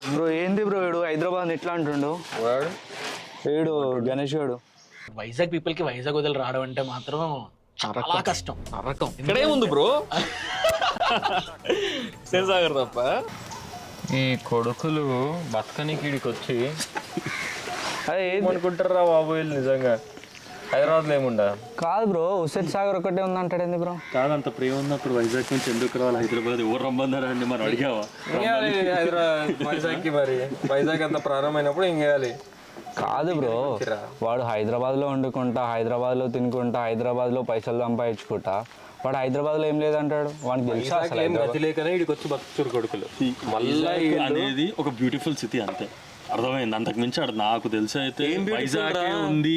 Bro ఏంది bro వీడు హైదరాబాద్ ఎట్లా అంటుండు వీడు గణేష్ గాడు. వైజాగ్ పీపుల్ కి వైజాగ్ వదిలి రావడం అంటే మాత్రం చాలా కష్టం. అరకం ఇక్కడే ఉంది బ్రో. సాగర్ తప్ప ఈ కొడుకులు బతకనికి ఇడికి వచ్చి అదే ఏమనుకుంటారా బాబు వీళ్ళు నిజంగా హైదరాబాద్లో ఏముండా? కాదు బ్రో, హుస్సేన్ సాగర్ ఒకటే ఉంది అంటాడు బ్రో. కాదంత ప్రేమ ఉన్నప్పుడు వైజాగ్ నుంచి ఎందుకు రావాలి హైదరాబాద్? ఎవరు రమ్మన్నారండి మనం అడిగావా? హైదరాబాద్ వైజాగ్కి మరి వైజాగ్ అంత ప్రారంభమైనప్పుడు ఏం చేయాలి? కాదు బ్రో, వాడు హైదరాబాద్లో వండుకుంటా, హైదరాబాద్లో తినుకుంటా, హైదరాబాద్లో పైసలు సంపాదించుకుంటా, వాడు హైదరాబాద్లో ఏం లేదంటాడు. వాడికి తెలుసా అసలు ఏం గతి లేకనే ఇడికి వచ్చి బతుకుతారు కొడుకులు. మళ్ళీ అనేది ఒక బ్యూటిఫుల్ సిటీ అంతే, అర్థమైంది. అంతకు మించి అక్కడ నాకు తెలిసి అయితే వైజాగ్ ఉంది.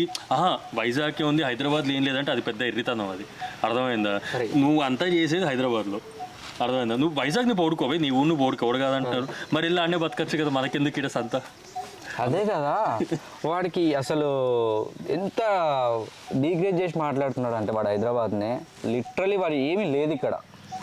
వైజాగ్ ఉంది, హైదరాబాద్లో ఏం లేదంటే అది పెద్ద ఎర్రితనం. అది అర్థమైందా? నువ్వు అంతా చేసేది హైదరాబాద్లో, అర్థమైందా? నువ్వు వైజాగ్ని పోడుకోవే, నీ ఊరిని పోడుకోవడు కాదంటారు. మరి ఇలా అన్నీ బతకచ్చు కదా, మనకెందుకు ఇక్కడ సంత? అదే కదా, వాడికి అసలు ఎంత డీగ్రేడ్ చేసి మాట్లాడుతున్నాడు అంటే వాడు హైదరాబాద్ని. లిటరలీ వాడు ఏమీ లేదు ఇక్కడ,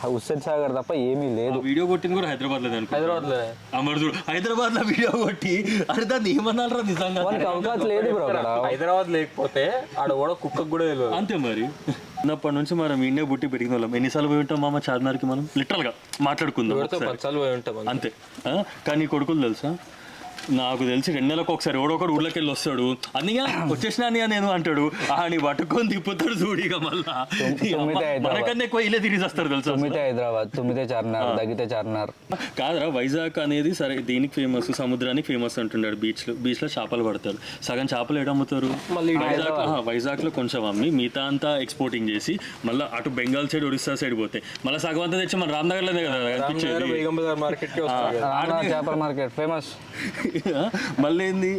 హుస్సేన్ సాగర్ తప్ప ఏమీ లేదు. వీడియో కొట్టింది కూడా హైదరాబాద్ లో, హైదరాబాద్లో అమర్దుడు హైదరాబాద్ లో వీడియో కొట్టి అరే దాన్ని ఏమన్నారా నిజంగా? వానికి అవకాశం లేదు బ్రో అక్కడ. హైదరాబాద్ లేకపోతే ఆడ కూడా కుక్కకు కూడా తెలియదు. అంతే మరి. చిన్నప్పటి నుంచి మనం ఇండియా పుట్టి పెరిగిన వాళ్ళం. ఎన్నిసార్లు పోయి ఉంటాం మామ చార్మినార్కి? మనం లిటరల్ గా మాట్లాడుకుందాం ఒకసారి. 10 సార్లు పోయి ఉంటాం అంతే. కానీ కొడుకులు తెలుసా, నాకు తెలిసి 2 నెలలకు ఒకసారి ఎవడొకడు ఊళ్ళకి వెళ్ళి వస్తాడు, అన్నయ్య వచ్చేసినా అన్నయ్య నేను అంటాడు. నీ పట్టుకొని తిప్పుతాడు చూడిగా. మళ్ళా మనకన్నా ఎక్కువ ఇల్లే తిరిగి వస్తారు తెలుసా. తుమ్మితే హైదరాబాద్, తుమ్మితే చార్మినార్, దగ్గితే చార్మినార్. కాదురా, వైజాగ్ అనేది సరే దేనికి ఫేమస్? సముద్రానికి ఫేమస్ అంటున్నాడు. బీచ్ లో చేపలు పడతారు. సగం చేపలు ఎక్కడ అమ్ముతారు? వైజాగ్ లో కొంచెం అమ్మి మిగతా అంతా ఎక్స్పోర్టింగ్ చేసి మళ్ళీ అటు బెంగాల్ సైడ్, ఒడిస్సా సైడ్ పోతే మళ్ళీ సగం అంతా తెచ్చి మన రామ్నగర్ లోనే కదా కనిపించేది. చేపల మార్కెట్ ఫేమస్. మళ్ళీ ఏంది,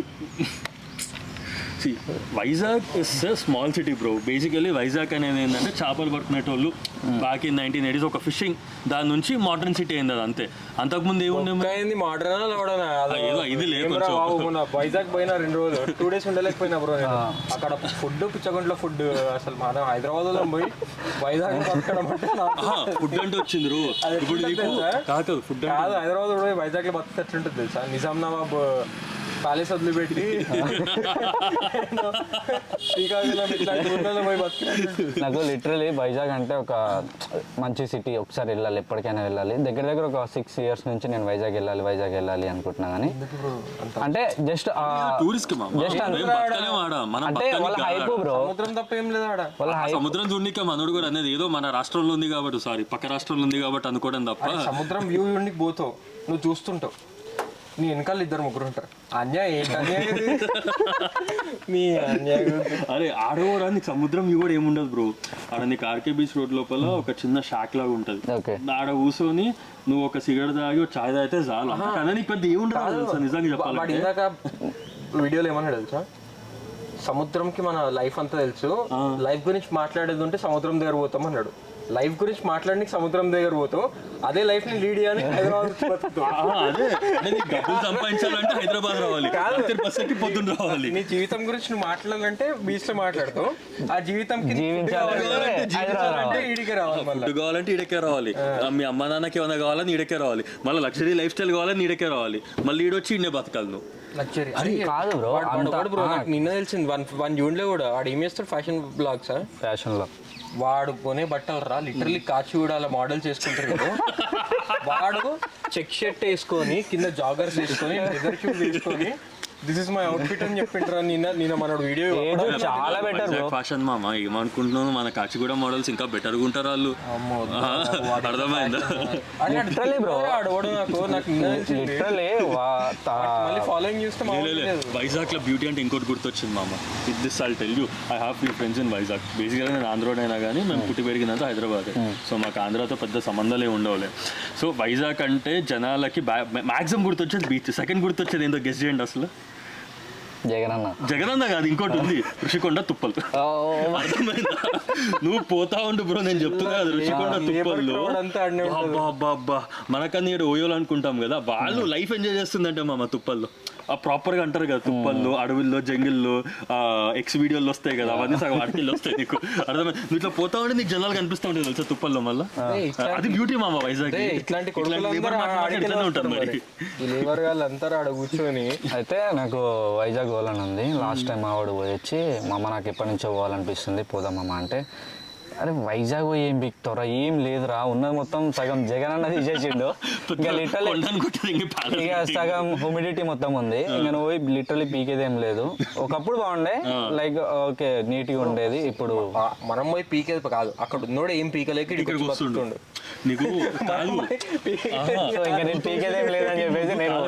Vizag is a small city bro. Basically Vizag అనేది ఏంటంటే చేపలు పట్టుకునేటోళ్ళు బ్యాక్ ఇన్ 1980s ఒక ఫిషింగ్, దాని నుంచి మోడర్న్ సిటీ అయింది. అది అంతే. అంతకుముందు ఏముంది మోడర్న్ ఇది లేదు. వైజాగ్ పోయినా 2 రోజులు 2 days ఉండలేకపోయినా బ్రో. అక్కడ ఫుడ్ పిచ్చగుంట్లో ఫుడ్. అసలు మనం హైదరాబాద్ లో పోయి వైజాగ్ బతకడం అంటే ఫుడ్ అంటే వచ్చింది రో. కాదు ఫుడ్ కాదు, హైదరాబాద్ పోయి వైజాగ్ లో బతికి ఎట్లుంటుంది తెలుసా? నిజాం నవాబ్ ప్యాలెస్ వదిలిపెట్టి నాకు లిటరలీ వైజాగ్ అంటే ఒక మంచి సిటీ. ఒకసారి వెళ్ళాలి, ఎప్పటికైనా వెళ్ళాలి. దగ్గర దగ్గర ఒక 6 years నుంచి నేను వైజాగ్ వెళ్ళాలి అనుకుంటున్నా. కానీ అంటే జస్ట్ అంటే వాళ్ళ హైప్ బ్రో. సముద్రం తప్ప ఏం లేదు ఆడ. సముద్రం చూడనిక మనోడు కూడా అనేది ఏదో మన రాష్ట్రంలో ఉంది కాబట్టి, సారీ పక్క రాష్ట్రంలో ఉంది కాబట్టి అనుకోవడం తప్ప. సముద్రం వ్యూ ఉండి పోతావు, నువ్వు చూస్తుంటావు, నీ వెనకాల 2-3 ఉంటారు. అరే ఆడవాడు నీకు సముద్రం వ్యూ కూడా ఏముండదు బ్రో. ఆడ నీకు ఆర్కే బీచ్ రోడ్ లోపల ఒక చిన్న షాక్ లాగా ఉంటది. ఆడ కూర్చొని నువ్వు ఒక సిగరెట్ తాగి చాయ్ తాగితే చాలు. కానీ నీకు పెద్ద ఏముండదు నిజంగా చెప్పాలి. ఇందాక వీడియోలో ఏమన్నా తెలుసా, సముద్రంకి మన లైఫ్ అంతా తెలుసు, లైఫ్ గురించి మాట్లాడేది ఉంటే సముద్రం దగ్గర పోతాం అన్నాడు. లైఫ్ గురించి మాట్లాడి సముద్రం దగ్గర పోతావు, అదే లైఫ్ ని లీడ్ చేయని హైదరాబాద్ డబ్బులు సంపాదించాలంటే హైదరాబాద్ రావాలి, పొద్దున్న రావాలి. నీ జీవితం గురించి నువ్వు మాట్లాడాలంటే బీచ్ లో మాట్లాడతావు. ఆ జీవితం ఈడికే రావాలి, ఫుడ్ కావాలంటే ఈడకే రావాలి, మీ అమ్మ నాన్నకి ఏమైనా కావాలని ఈడకే రావాలి, మళ్ళీ లగ్జరీ లైఫ్ స్టైల్ కావాలని ఈడకే రావాలి, మళ్ళీ ఈడొచ్చి ఈడనే బతకాలి నువ్వు. కాదు బ్రో, నిన్న తెలిసింది 1 June లో కూడా వాడు ఏం చేస్తాడు, ఫ్యాషన్ బ్లాగ్స్. ఫ్యాషన్ లో వాడు కొనే బట్టలు రా లిటరల్లీ కాచిగూడలో మోడల్ చేసుకుంటారు కదా. వాడు చెక్ షర్ట్ వేసుకొని కింద జాగర్స్ వేసుకొని లెదర్ షూస్ వేసుకొని దిస్ ఇస్ మై అవుట్ఫిట్ అని చెప్పింటారా. నిన్న మనోడు వీడియో చాలా బెటర్ ఫ్యాషన్ మామ. ఏమనుకుంటున్నాను, మన కాచిగూడ మోడల్స్ ఇంకా బెటర్ గా ఉంటారు వాళ్ళు. అర్థమైందా? వైజాగ్ లో బ్యూటీ అంటే ఇంకోటి గుర్తొచ్చింది మామ. This I'll tell you, I have few friends in Vizag. బేసిక్గా నేను ఆంధ్రోడ్ అయినా కానీ మేము పుట్టి పెరిగినంత హైదరాబాద్. సో మాకు ఆంధ్రాతో పెద్ద సంబంధాలే ఉండవులే. సో వైజాగ్ అంటే జనాలకి మ్యాక్సిమం గుర్తొచ్చేది బీచ్. సెకండ్ గుర్తొచ్చేది ఏంటో గెస్ చేయండి అసలు. జగనన్న కాదు, ఇంకోటి ఉంది ఋషికొండ తుప్పలు. అర్థమైందా? నువ్వు పోతా ఉండు బ్రో, నేను చెప్తున్నా కదా, ఋషికొండ తుప్పల్లో అబ్బా మనకన్నా ఇక్కడ ఓయోలు అనుకుంటాం కదా, వాళ్ళు లైఫ్ ఎంజాయ్ చేస్తుందంటే మామ తుప్పల్లో. ఆ ప్రాపర్ గా అంటారు కదా, తుప్పల్లో, అడవుల్లో, జంగిల్లో, ఎక్స్ వీడియోలు వస్తాయి కదా, అవన్నీ సగం వాటికి వస్తాయి నీకు. అర్థమైంది? నువ్వు ఇట్లా పోతా ఉంటే నీకు జనాలు కనిపిస్తూ ఉంటుంది తెలుసా తుప్పల్లో. మళ్ళీ అది బ్యూటీ మామ వైజాగ్. ఇట్లాంటి ఉంటుంది మరి. వాళ్ళంతా ఆడ కూర్చొని. అయితే నాకు వైజాగ్ పోవాలని ఉంది. లాస్ట్ టైం మా వాడు పోయి వచ్చి, మా అమ్మ నాకు ఎప్పటి నుంచో పోవాలనిపిస్తుంది, పోదామమ్మ అంటే, అరే వైజాగ్ పోయి ఏం బిక్తారా, ఏం లేదురా, ఉన్నది మొత్తం సగం జగన్ అన్నది తీసేసిండు. ఇంకా లిటరలీ ఇక సగం హ్యూమిడిటీ మొత్తం ఉంది. ఇంకా నువ్వు లిటరలీ పీకేది ఏం లేదు. ఒకప్పుడు బాగుండే, లైక్ ఓకే నీట్గా ఉండేది. ఇప్పుడు మనం పోయి పీకేది కాదు, అక్కడ ఉన్నోడు ఏం పీకలేక ఇక్కడికి వస్తుండు నీకు. ఇంకా నేను పీకేది ఏం లేదని చెప్పేసి నేను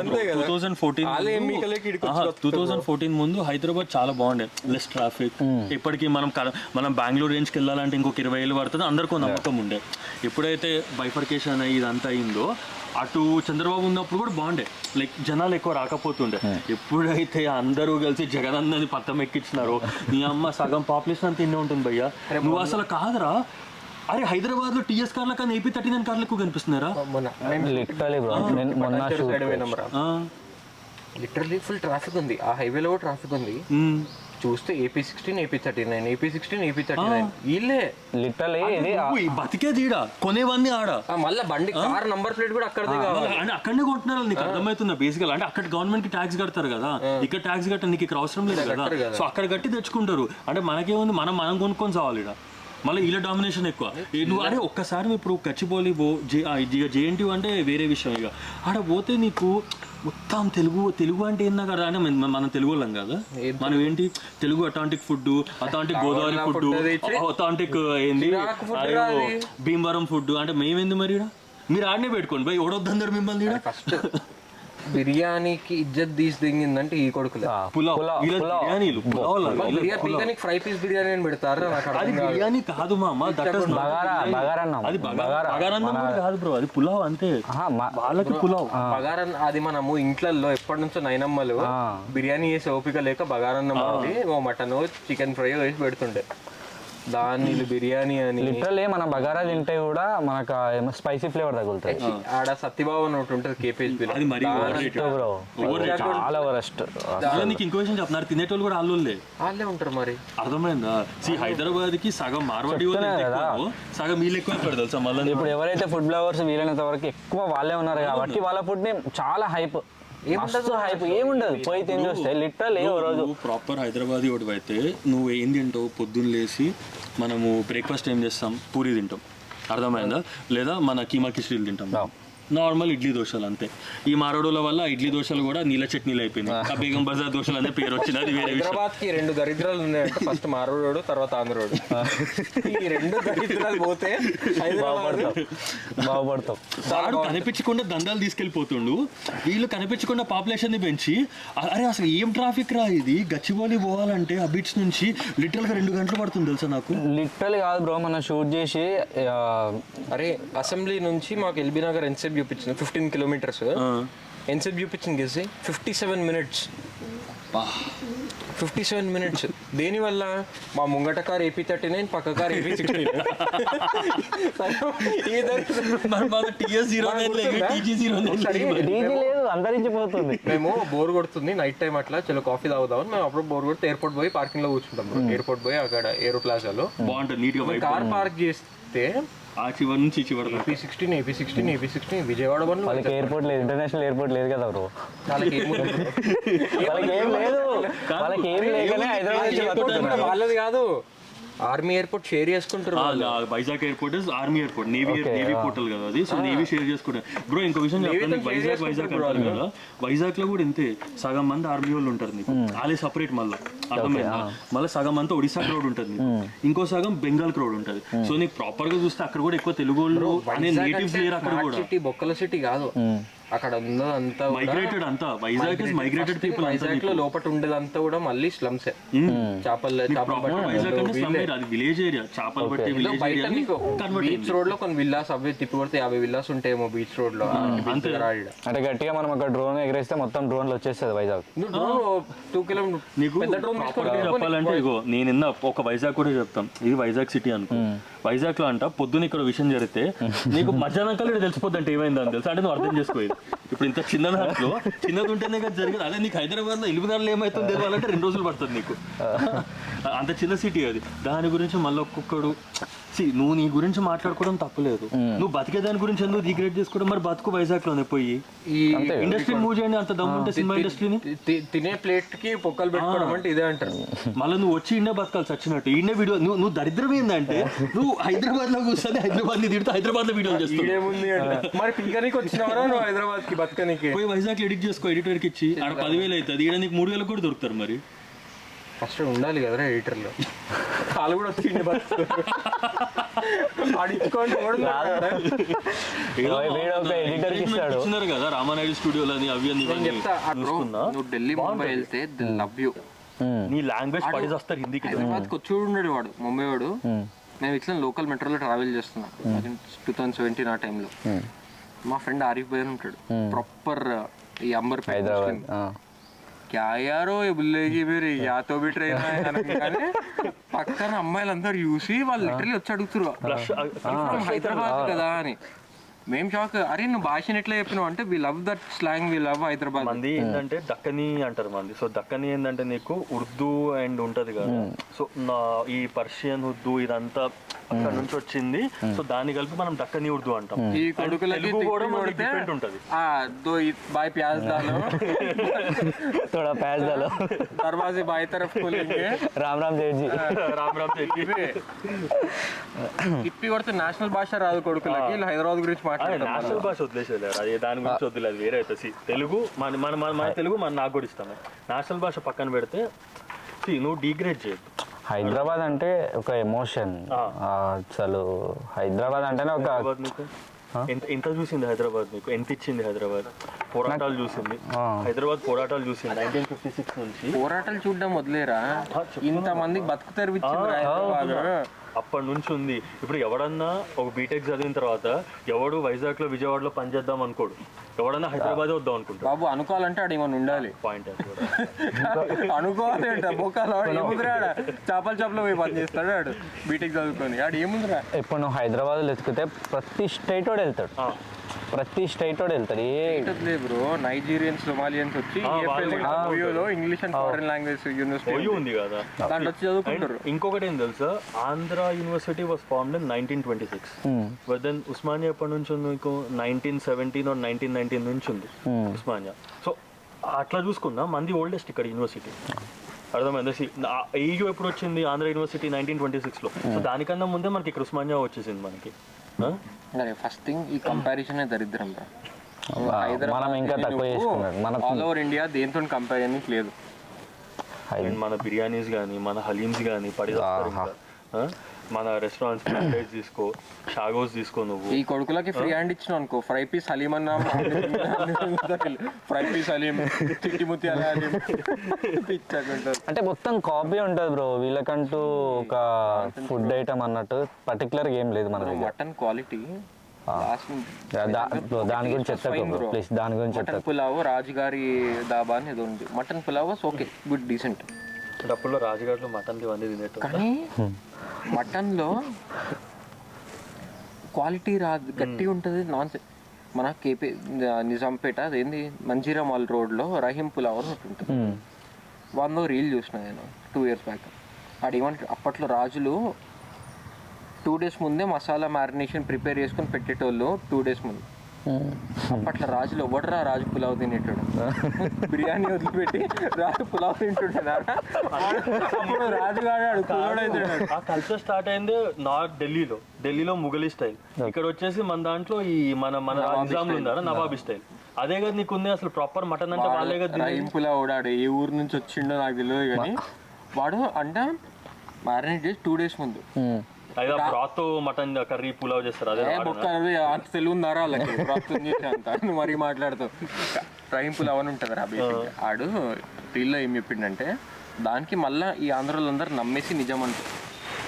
2014 ముందు హైదరాబాద్ చాలా బాగుండే, లెస్ ట్రాఫిక్. ఇప్పటికీ మనం బెంగళూరు రేంజ్కి వెళ్ళాలంటే ఇంకొక 20 ఏళ్ళు పడుతుంది, అందరికీ నమ్మకం ఉండే. ఎప్పుడైతే బైఫర్కేషన్ ఇది అంతా అయిందో, అటు చంద్రబాబు ఉన్నప్పుడు కూడా బాగుండే, లైక్ జనాలు ఎక్కువ రాకపోతుండే. ఎప్పుడైతే అందరూ కలిసి జగనన్నని పట్టం ఎక్కించినారో, నీ అమ్మ సగం పాపులేషన్ అంతా ఇన్నే ఉంటుంది భయ్యా. నువ్వు అసలు కాదురా, అరే హైదరాబాద్ లో టీఎస్ కార్ల కన్నా AP 39 కార్లు ఎక్కువ కనిపిస్తున్నారా? Literally bro, literally full traffic ఉంది ఆ హైవేలో, కూడా ట్రాఫిక్ ఉంది. చూస్తే AP 16, AP 39, AP 16, AP 39 వీళ్ళే లిటరలీ. ఇది బతికే తీడా కొనేవన్నీ ఆడ, మళ్ళీ బండి కార్ నంబర్ ప్లేట్ కూడా అక్కడదే కావాలి. అంటే అక్కడనే కొంటున్నారు. నీకు అర్థమవుతుందా? బేసికల్ అంటే అక్కడ గవర్నమెంట్ కి ట్యాక్స్ కడతారు కదా, ఇక్కడ ట్యాక్స్ కట్ట నీకు ఇక్కడ అవసరం లేదు కదా. సో అక్కడ కట్టి తెచ్చుకుంటారు. అంటే మనకేముంది, మనం కొనుక్కొని చావాలి ఇక్కడ. మళ్ళీ ఇలా డామినేషన్ ఎక్కువ. నువ్వు అరే ఒక్కసారి ఇప్పుడు గచ్చిబౌలి JNTU అంటే వేరే విషయం. ఇక ఆడ పోతే నీకు మొత్తం తెలుగు అంటే ఏందా కదా, అంటే మనం తెలుగు వాళ్ళం కదా, మనం ఏంటి Telugu authentic food, authentic Godavari food, authentic ఏంది భీమవరం ఫుడ్. అంటే మేమేంది మరి మీరు ఆడనే పెట్టుకోండి భయ్, ఓడొద్దందరు మిమ్మల్ని. ఫస్ట్ బిర్యానీకి ఇజ్జత్ తీసిందంటే ఈ కొడుకులే. బిర్యానీ ఫ్రై పీస్ బిర్యానీ అని పెడతారు. అది బిర్యానీ కాదు మామ, అది బగారన్నం కాదు బ్రో, అది పులావ్ అంతే. వాళ్ళకి పులావ్ బగారన్. అది మనము ఇంట్లలో ఎప్పటి నుంచో నైనమ్మలు బిర్యానీ చేసే ఓపిక లేక బగారన్నం అది మటన్ చికెన్ ఫ్రై వేసి పెడుతుండే, దాన్ని బిర్యానీ అని. లిటరల్లీ మన బగారా తింటే కూడా మనకు స్పైసీ ఫ్లేవర్ తగులుతుంది. ఆడ సత్యబాబు అని ఒకటి ఉంటుంది KPHB, అది మరి చాలా వరస్ట్. నీకు ఇంకో విషయం చెప్తున్నారు, తినేటోళ్ళు కూడా వాళ్ళే ఉంటారు మరి. అర్థమైందా? హైదరాబాద్ కి సగం మార్వాడి సగం వీళ్ళు ఎక్కువ పెడతారు మళ్ళీ. ఇప్పుడు ఎవరైతే ఫుడ్ బ్లాగర్స్ వీలైనంత వరకు ఎక్కువ వాళ్ళే ఉన్నారు కాబట్టి వాళ్ళ ఫుడ్ ని చాలా హైప్, ఏముండదు పోయి తిని చూస్తే లిటరల్ ఏ రోజు. ప్రాపర్ హైదరాబాద్ ఒకటి అయితే నువ్వు ఏం తింటావు, పొద్దున్న లేసి మనము బ్రేక్ఫాస్ట్ ఏం చేస్తాం, పూరి తింటాం. అర్థమైందా? లేదా మన కీమా కిచడీలు తింటాం. నార్మల్ ఇడ్లీ దోశలు అంతే. ఈ మారోడుల వల్ల ఇడ్లీ దోశలు కూడా నీళ్ళ చట్నీలు అయిపోయింది. ఆ బేగం బజార్ దోశలు అనే పేరు వచ్చింది. అది వేరే విషయం. హైదరాబాద్ కి 2 దరిద్రాలు ఉన్నాయంటే, ఫస్ట్ మారోడు, తర్వాత ఆంధ్రోడు. ఈ 2 దరిద్రాలు పోతే బాగుపడతాం. వాడు కనిపించకుండా దందాలు తీసుకెళ్లిపోతుండు, వీళ్ళు కనిపించకుండా పాపులేషన్ ని పెంచి. అరే అసలు ఏం ట్రాఫిక్ రా ఇది, గచ్చిబౌలి పోవాలంటే ఆ బీచ్ నుంచి లిటరల్ గా 2 గంటలు పడుతుంది తెలుసా నాకు. లిటరల్ కాదు బ్రో, మనం షూట్ చేసి అరే అసెంబ్లీ నుంచి మాకు ఎల్బీ నగర్ ఎన్సెప్ చూపించింది 15 కిలోమీటర్స్. ఎన్సెప్ చూపించింది గెసి 57 మినిట్స్. 57 మినిట్స్. దేనివల్ల? మా ముంగట కార్ AP 39, పక్క కార్ AP 16. అంతరించిపోతుంది. మేము బోర్ కొడుతుంది నైట్ టైం, అట్లా చలో కాఫీ తాగుదాం. మేము అప్పుడు బోర్ కొడితే ఎయిర్పోర్ట్ పోయి పార్కింగ్ లో కూర్చుంటాం. ఎయిర్పోర్ట్ పోయి అక్కడ ఏరో ప్లాజాలో బాగుంటుంది, నీట్ గా కార్ పార్క్ చేస్తే ఆ చివరి నుంచి చివరి AP 16 విజయవాడ బండ్లు. వాళ్ళకి ఎయిర్పోర్ట్ లేదు, ఇంటర్నేషనల్ ఎయిర్పోర్ట్ లేదు కదా బ్రో. వాళ్ళకి ఏం లేదు, వాళ్ళకి ఏం లేకనే హైదరాబాద్. వాళ్ళది కాదు, ఆర్మీ ఎయిర్పోర్ట్ షేర్ చేసుకుంటారు. Vizag airport army airport, navy portal కదా అది. సో నేవీ షేర్ చేసుకుంటారు బ్రో. ఇంకో విషయం చెప్పండి, వైజాగ్ అంటారు కదా, వైజాగ్ లో కూడా ఇంతే. సగం మంది ఆర్మీ వాళ్ళు ఉంటారు నీకు, వాళ్ళే సపరేట్. మళ్ళీ అర్థమైందా? మళ్ళీ సగం అంతా ఒడిశా క్రౌడ్ ఉంటుంది, ఇంకో సగం బెంగాల్ క్రౌడ్ ఉంటుంది. సో నీకు ప్రాపర్ గా చూస్తే అక్కడ కూడా ఎక్కువ తెలుగు వాళ్ళు అనే నేటివ్స్ లేరు అక్కడ కూడా. బొక్కల సిటీ కాదు, అక్కడ ఉన్నదంతా మైగ్రేటెడ్ అంతా Vizag is migrated people. Vizag లో లోపల ఉండేదంతా కూడా మళ్ళీ స్లమ్స్. చేపలు వైజాగ్ అంటే slum area, అది విలేజ్ ఏరియా. చేపలు బట్టి విలేజ్ బయట ఏరియా నీకు బీచ్ రోడ్ లో కొన్ని విల్లాస్ అవి తిప్పి కొడితే 50 విల్లాస్ ఉంటాయేమో బీచ్ రోడ్ లో. అంటే గట్టిగా మనం అక్కడ డ్రోన్ ఎగరేస్తే మొత్తం డ్రోన్లు వచ్చేస్తుంది వైజాగ్. 2 కిలోమీటర్ నీకు చెప్పాలంటే ఇగో నేను నిన్న ఒక వైజాగ్ కూడా చెప్తాం, ఇది వైజాగ్ సిటీ అనుకో. వైజాగ్ లో అంట పొద్దున ఇక్కడ విషయం జరిగితే నీకు మధ్యాహ్నం కల్లా తెలిసిపోద్ది అంటే ఏమైందని తెలుసు అంటే నువ్వు అర్థం చేసుకోలేదు. ఇప్పుడు ఇంత చిన్న దాంట్లో చిన్నది ఉంటేనే కదా జరిగింది. అదే నీకు హైదరాబాద్ లో 8 ఏమవుతుంది తెలియాలంటే 2 రోజులు పడుతుంది నీకు. అంత చిన్న సిటీ అది. దాని గురించి మళ్ళీ ఒక్కొక్కడు నువ్వు నీ గురించి మాట్లాడుకోవడం తప్పలేదు, నువ్వు బతికే దాని గురించి ఎందుకు డిగ్రేడ్ చేసుకోవడం. మరి బతుకు వైజాగ్ లోనే పోయి ఇండస్ట్రీ మూవ్ చేయండి, అంత దమ్ము ఉంటే సినిమా ఇండస్ట్రీని. తినే ప్లేట్ కి పొక్కలు పెట్టుకోవడం అంటే ఇదే అంటారు. మళ్ళీ నువ్వు వచ్చి ఇండే బతకాలి చచ్చినట్టు. ఇండే వీడియో నువ్వు దరిద్రం ఏందంటే నువ్వు హైదరాబాద్ లో కూర్చొని హైదరాబాద్ ని తిడుతూ హైదరాబాద్ లో వీడియోలు చేస్తావు. మరి పిల్లనికి వచ్చినవరా నువ్వు హైదరాబాద్ కి బతకనికి? పోయి వైజాగ్ లో ఎడిట్ చేసుకో, ఎడిటర్ కి ఇచ్చి ఆడ 10,000 అవుతుంది, ఈడ నీకు 3,000 కూడా దొరుకుతారు. మరి ఫస్ట్ ఉండాలి కదరా ఎడిటర్లో. వాళ్ళు కూడా వచ్చి ఇచ్చినారు కదా రామానాయుడు స్టూడియోలు అని అవి అని. నువ్వు ఢిల్లీ ముంబై వెళ్తే లవ్ యూ, నీ లాంగ్వేజ్ పడి వస్తారు హిందీకి. హైదరాబాద్కి వచ్చి ఉన్నాడు వాడు, ముంబై వాడు. మేము ఇట్లా లోకల్ మెట్రోలో ట్రావెల్ చేస్తున్నాం 2017 ఆ టైంలో. మా ఫ్రెండ్ ఆరిఫ్ భాయ్ ఉంటాడు, ప్రాపర్ ఈ అంబర్ హైదరాబాద్. క్యా యారో బుల్లేకి మీరు యాతో బి ట్రైన్ అనగానే పక్కన అమ్మాయిలందరూ చూసి వాళ్ళు లిటరలీ వచ్చి అడుగుతున్నారు హైదరాబాద్ కదా అని. మేము షాక్. అరే నువ్వు భాషను ఎట్లా చెప్పినావు అంటే we love that slang, we love Hyderabad. మంది ఏంటంటే దక్కని అంటారు మంది. సో దక్కని ఏంటంటే నీకు ఉర్దూ అండ్ ఉంటది కదా, సో ఈ పర్షియన్ ఉర్దూ ఇదంతా అక్కడ నుంచి వచ్చింది. సో దాన్ని కలిపి మనం దక్కని ఉర్దూ అంటాం. ఈ కొడుకులకి కూడా మనకి డిఫరెంట్ ఉంటది. బాయ్ ప్యాజ్ దాలో थोड़ा प्याज डालो, दरवाजे बाई तरफ खोलेंगे, రామ్ రామ్ జేజీ, రామ్ రామ్ తిప్పి కొడితే నేషనల్ భాష రాదు కొడుకులకి. హైదరాబాద్ గురించి మాట్లాడారు. నేషనల్ భాష వదిలేసేది అది, దాని గురించి వదిలేదు, వేరే అవుతుంది. తెలుగు మన తెలుగు మన నాకు కూడా ఇస్తాను. నేషనల్ భాష పక్కన పెడితే నువ్వు డిగ్రేడ్ చేయొద్దు. హైదరాబాద్ అంటే ఒక ఎమోషన్. అసలు హైదరాబాద్ అంటేనే ఒక ఎంత చూసింది హైదరాబాద్, నీకు ఎంత ఇచ్చింది హైదరాబాద్. పోరాటాలు చూసింది హైదరాబాద్, పోరాటాలు చూసింది 1956 నుంచి. పోరాటాలు చూడడం వదిలేరా, ఇంతమందికి బతుకు తెరిపించింది హైదరాబాద్. అప్పటి నుంచి ఉంది. ఇప్పుడు ఎవడన్నా ఒక బీటెక్ చదివిన తర్వాత ఎవడు వైజాగ్ లో విజయవాడలో పనిచేద్దాం అనుకోడు, ఎవడన్నా హైదరాబాద్ వద్దాం అనుకుంటాడు. బాబు అనుకోవాలంటే ఆడ ఏమన్నా ఉండాలి. పాయింట్ అనుకోవాలి అంట బొక్కలు ఏముందిరా, చేపల పోయి పని చేస్తాడు ఆడు బీటెక్ చదువుకొని. ఆడు ఏముందిరా. ఇప్పుడు నువ్వు హైదరాబాద్ వెతికితే ప్రతి స్టేట్ వాడు వెళ్తాడు, ప్రతి స్టేట్ వాడు వెళ్తాడు. ఏ బ్రో నైజీరియన్స్, సొమాలియన్స్ వచ్చి English and foreign language university ఉంది కదా, దాంట్లో వచ్చి చదువుకుంటారు. ఇంకొకటి ఏం తెలుసా, Andhra university was formed in 1926. But then Osmania ఎప్పటి నుంచి ఉంది మీకు 1917 or 1919 నుంచి ఉంది ఉస్మానియా. సో అట్లా చూసుకున్నా మంది ఓల్డెస్ట్ ఇక్కడ యూనివర్సిటీ. అర్థమైంది. ఏయూ ఎప్పుడు వచ్చింది ఆంధ్ర యూనివర్సిటీ 1926లో. సో దానికన్నా ముందే మనకి ఇక్కడ ఉస్మానియా వచ్చేసింది మనకి. ఫస్ట్ థింగ్ ఈ కంపారిజన్ దరిద్రం రా. మనం ఇంకా తక్కువ చేసుకున్నాం. ఆల్ ఓవర్ ఇండియా దేంతో కంపారిజన్ లేదు. మన బిర్యానీస్ కానీ మన హలీమ్స్ కానీ పడి మన రెస్టారెంట్స్ ఫ్రాంచైజ్ తీసుకో, షాగోస్ తీసుకో. నువ్వు ఈ కొడుకులకి ఫ్రీ హ్యాండ్ ఇచ్చినావు అనుకో, ఫ్రై పీస్ హలీం అన్నా, ఫ్రై పీస్ హలీం, చిట్టి ముత్యాల హలీం. అంటే మొత్తం కాపీ ఉంటుంది బ్రో, వీళ్ళకంటూ ఒక ఫుడ్ ఐటమ్ అన్నట్టు పర్టికులర్ ఏం లేదు మన దగ్గర. మటన్ క్వాలిటీ దాని గురించి చెప్తా ప్లీజ్, దాని గురించి చెప్తా. మటన్ పులావ్ రాజుగారి దాబా అని ఏదో ఉంది. Mutton pulao okay, good, decent. అప్పుల్లో రాజుగారిలో మటన్ ఇవన్నీ తినేట్టు, కానీ మటన్లో క్వాలిటీ రాదు, గట్టిగా ఉంటుంది. మన కేపీ నిజాంపేట అదేంది మంజీరా మాల్ రోడ్లో రహీం పులావ్ అని ఉంటుంది. వందో రీల్ చూసిన నేను 2 years బ్యాక్. ఆడు ఏమంటే అప్పట్లో రాజులు 2 days ముందే మసాలా మ్యారినేషన్ ప్రిపేర్ చేసుకొని పెట్టేటోళ్ళు 2 days ముందు. అప్పట్లో రాజులు ఎవడరా రాజు పులావ్ తినేటాడు, బిర్యానీ వదిలిపెట్టి రాజు పులావ్ తింటుంటాడు. అప్పుడు రాజు కాడాడు. ఆ కల్చర్ స్టార్ట్ అయింది నార్త్ ఢిల్లీలో ముఘలి స్టైల్. ఇక్కడ వచ్చేసి మన దాంట్లో ఈ మన నిజాంలు ఉన్నారా నవాబీ స్టైల్. అదే కదా నీకు ఉంది అసలు ప్రాపర్ మటన్ అంటే వాళ్ళే కదా. రహీం పులావ్ వాడాడు, ఏ ఊరు నుంచి వచ్చిండో నాకు తెలియదు, కానీ వాడు అంటే మ్యారినేట్ చేసి 2 days ముందు అయితే బ్రాత్ మటన్ కర్రీ పులావ్ చేస్తారు అదే బొక్క అంత తెలుగు ఉన్నారా వాళ్ళకి ప్రాప్తం చేసే అంత నువ్వు మరీ మాట్లాడుతావు. రహీం పులావ్ అని ఉంటుంది రా బేసిక్. ఆడు రీల్లో ఏం చెప్పిండంటే దానికి మళ్ళీ ఈ ఆంధ్రాలో అందరు నమ్మేసి నిజం అంటే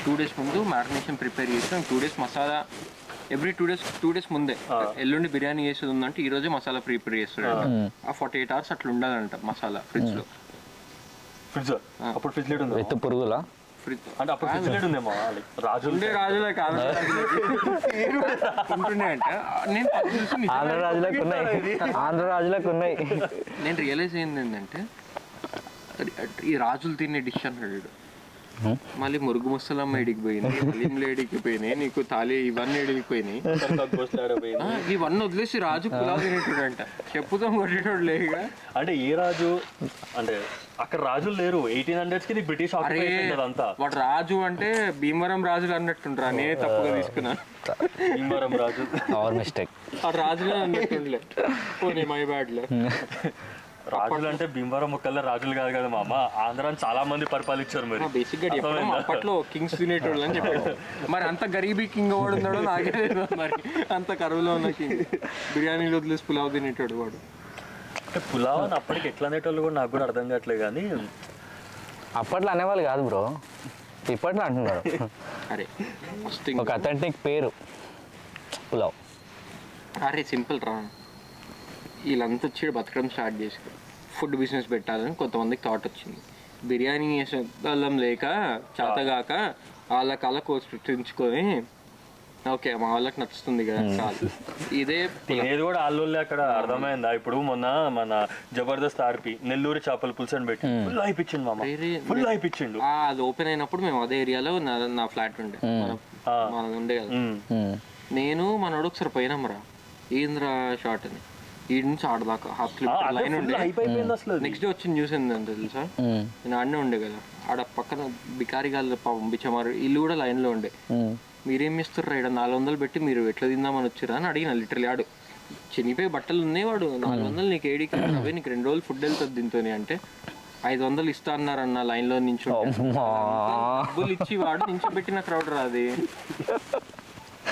2 days ముందు మ్యారినేషన్ ప్రిపేర్ చేసి 2 days మసాలా ఎవ్రీ 2 days ముందే ఎల్లుండి బిర్యానీ చేసేది ఉందంటే ఈ రోజే మసాలా ప్రిపేర్ చేస్తాడు. ఆ 48 hours అట్లా ఉండాలంట మసాలా ఫ్రిడ్జ్లో. ఫ్రిడ్జ్ అప్పుడు ఫ్రిడ్జ్ లేట్ ఉంది ఎత్తు పురుగులా ఫ్రిడ్జ్ అంటే అప్పుడు ఫ్రిడ్జ్ లేట్ ఉందేమో రాజు ఉండే రాజులే కాదు ఉంటుండే అంటే నేను ఆంధ్ర రాజులకు ఉన్నాయి, ఆంధ్ర రాజులకు ఉన్నాయి. నేను రియలైజ్ అయింది ఏంటంటే ఈ రాజులు తినే డిష్ అన్నాడు. మళ్ళీ మురుగు ముసలమ్మ ఎడికి పోయింది, హలీంలు ఎడికి పోయినాయి, నీకు తాలి ఇవన్నీ ఎడిగిపోయినాయి. ఇవన్నీ వదిలేసి రాజు పులావ్ తినేటోడంట. చెప్పుతో కొట్టేటోడు లేక. అంటే ఏ రాజు అంటే అక్కడ రాజులు లేరు. 1800s కి బ్రిటిష్ అంతా. వాడు రాజు అంటే భీమవరం రాజులు అన్నట్టుండ్రా, నేనే తప్పుగా తీసుకున్నాను. భీమవరం రాజు అవర్ మిస్టేక్. ఆ రాజులే అన్నట్టుండలే, పోనీ మై బ్యాడ్లే. రాజులు అంటే భీమవరం ఒక్కళ్ళ రాజులు కాదు కదా మామ, ఆంధ్రాని చాలా మంది పరిపాలించారు. మరి బేసిక్ గా చెప్పడం అప్పట్లో కింగ్స్ తినేటోళ్ళు అని చెప్పాడు. మరి అంత గరీబీ కింగ్ వాడు ఉన్నాడో నాకే తెలియదు. మరి అంత కరువులో ఉన్న కింగ్ బిర్యానీలో వదిలేసి పులావ్ తినేటోడు వాడు. అంటే పులావ్ అని అప్పటికి ఎట్లా అనేటోళ్ళు కూడా నాకు కూడా అర్థం కావట్లేదు. కానీ అప్పట్లో అనేవాళ్ళు కాదు బ్రో, ఇప్పట్లో అంటున్నారు. అరే ఒక అథెంటిక్ పేరు పులావ్. అరే సింపుల్ రా, వీళ్ళంతా వచ్చి బతకడం స్టార్ట్ చేసి ఫుడ్ బిజినెస్ పెట్టాలని కొంతమందికి థాట్ వచ్చింది. బిర్యానీ చేసే వాళ్ళం లేక చేతగాక వాళ్ళ కళ సృష్టించుకొని ఓకే మా వాళ్ళకి నచ్చుతుంది కదా చాలు. ఇదే తినేది కూడా ఆల్లోళ్ళే అక్కడ. అర్థమైందా? ఇప్పుడు మొన్న మన జబర్దస్త్ ఆర్పి నెల్లూరు చేపల పులుసు అని పెట్టి ఫుల్ అయిపించిండు మామ, ఫుల్ అయిపించిండు. అది ఓపెన్ అయినప్పుడు మేము అదే ఏరియాలో నా ఫ్లాట్ ఉండే, మనది ఉండే కదా. నేను మనోడు ఒకసారి పోయినాం రా, ఏంద్రా షార్ట్ అని. ఈ నుంచి ఆడదాకా లైన్ ఉండే. నెక్స్ట్ డే వచ్చి న్యూస్ ఏంటంటే తెలుసా, నేను ఆడనే ఉండే కదా, ఆడ పక్కన బికారిగాళ్ళు పంపించారు, ఇల్లు కూడా లైన్ లో ఉండే. మీరేం ఇస్తారు ఇక్కడ 400 పెట్టి మీరు ఎట్లా తిందామని వచ్చారా అని అడిగిన. లిటరలీ ఆడు చినిపోయి బట్టలు ఉన్నాయి, వాడు 400 నీకు ఏడికి అవే, నీకు 2 రోజులు ఫుడ్ వెళ్తుంది దీంతో అంటే 500 ఇస్తా అన్నారన్న లైన్ లో నుంచి డబ్బులు ఇచ్చి వాడు నించోబెట్టిన క్రౌడ్ రాది.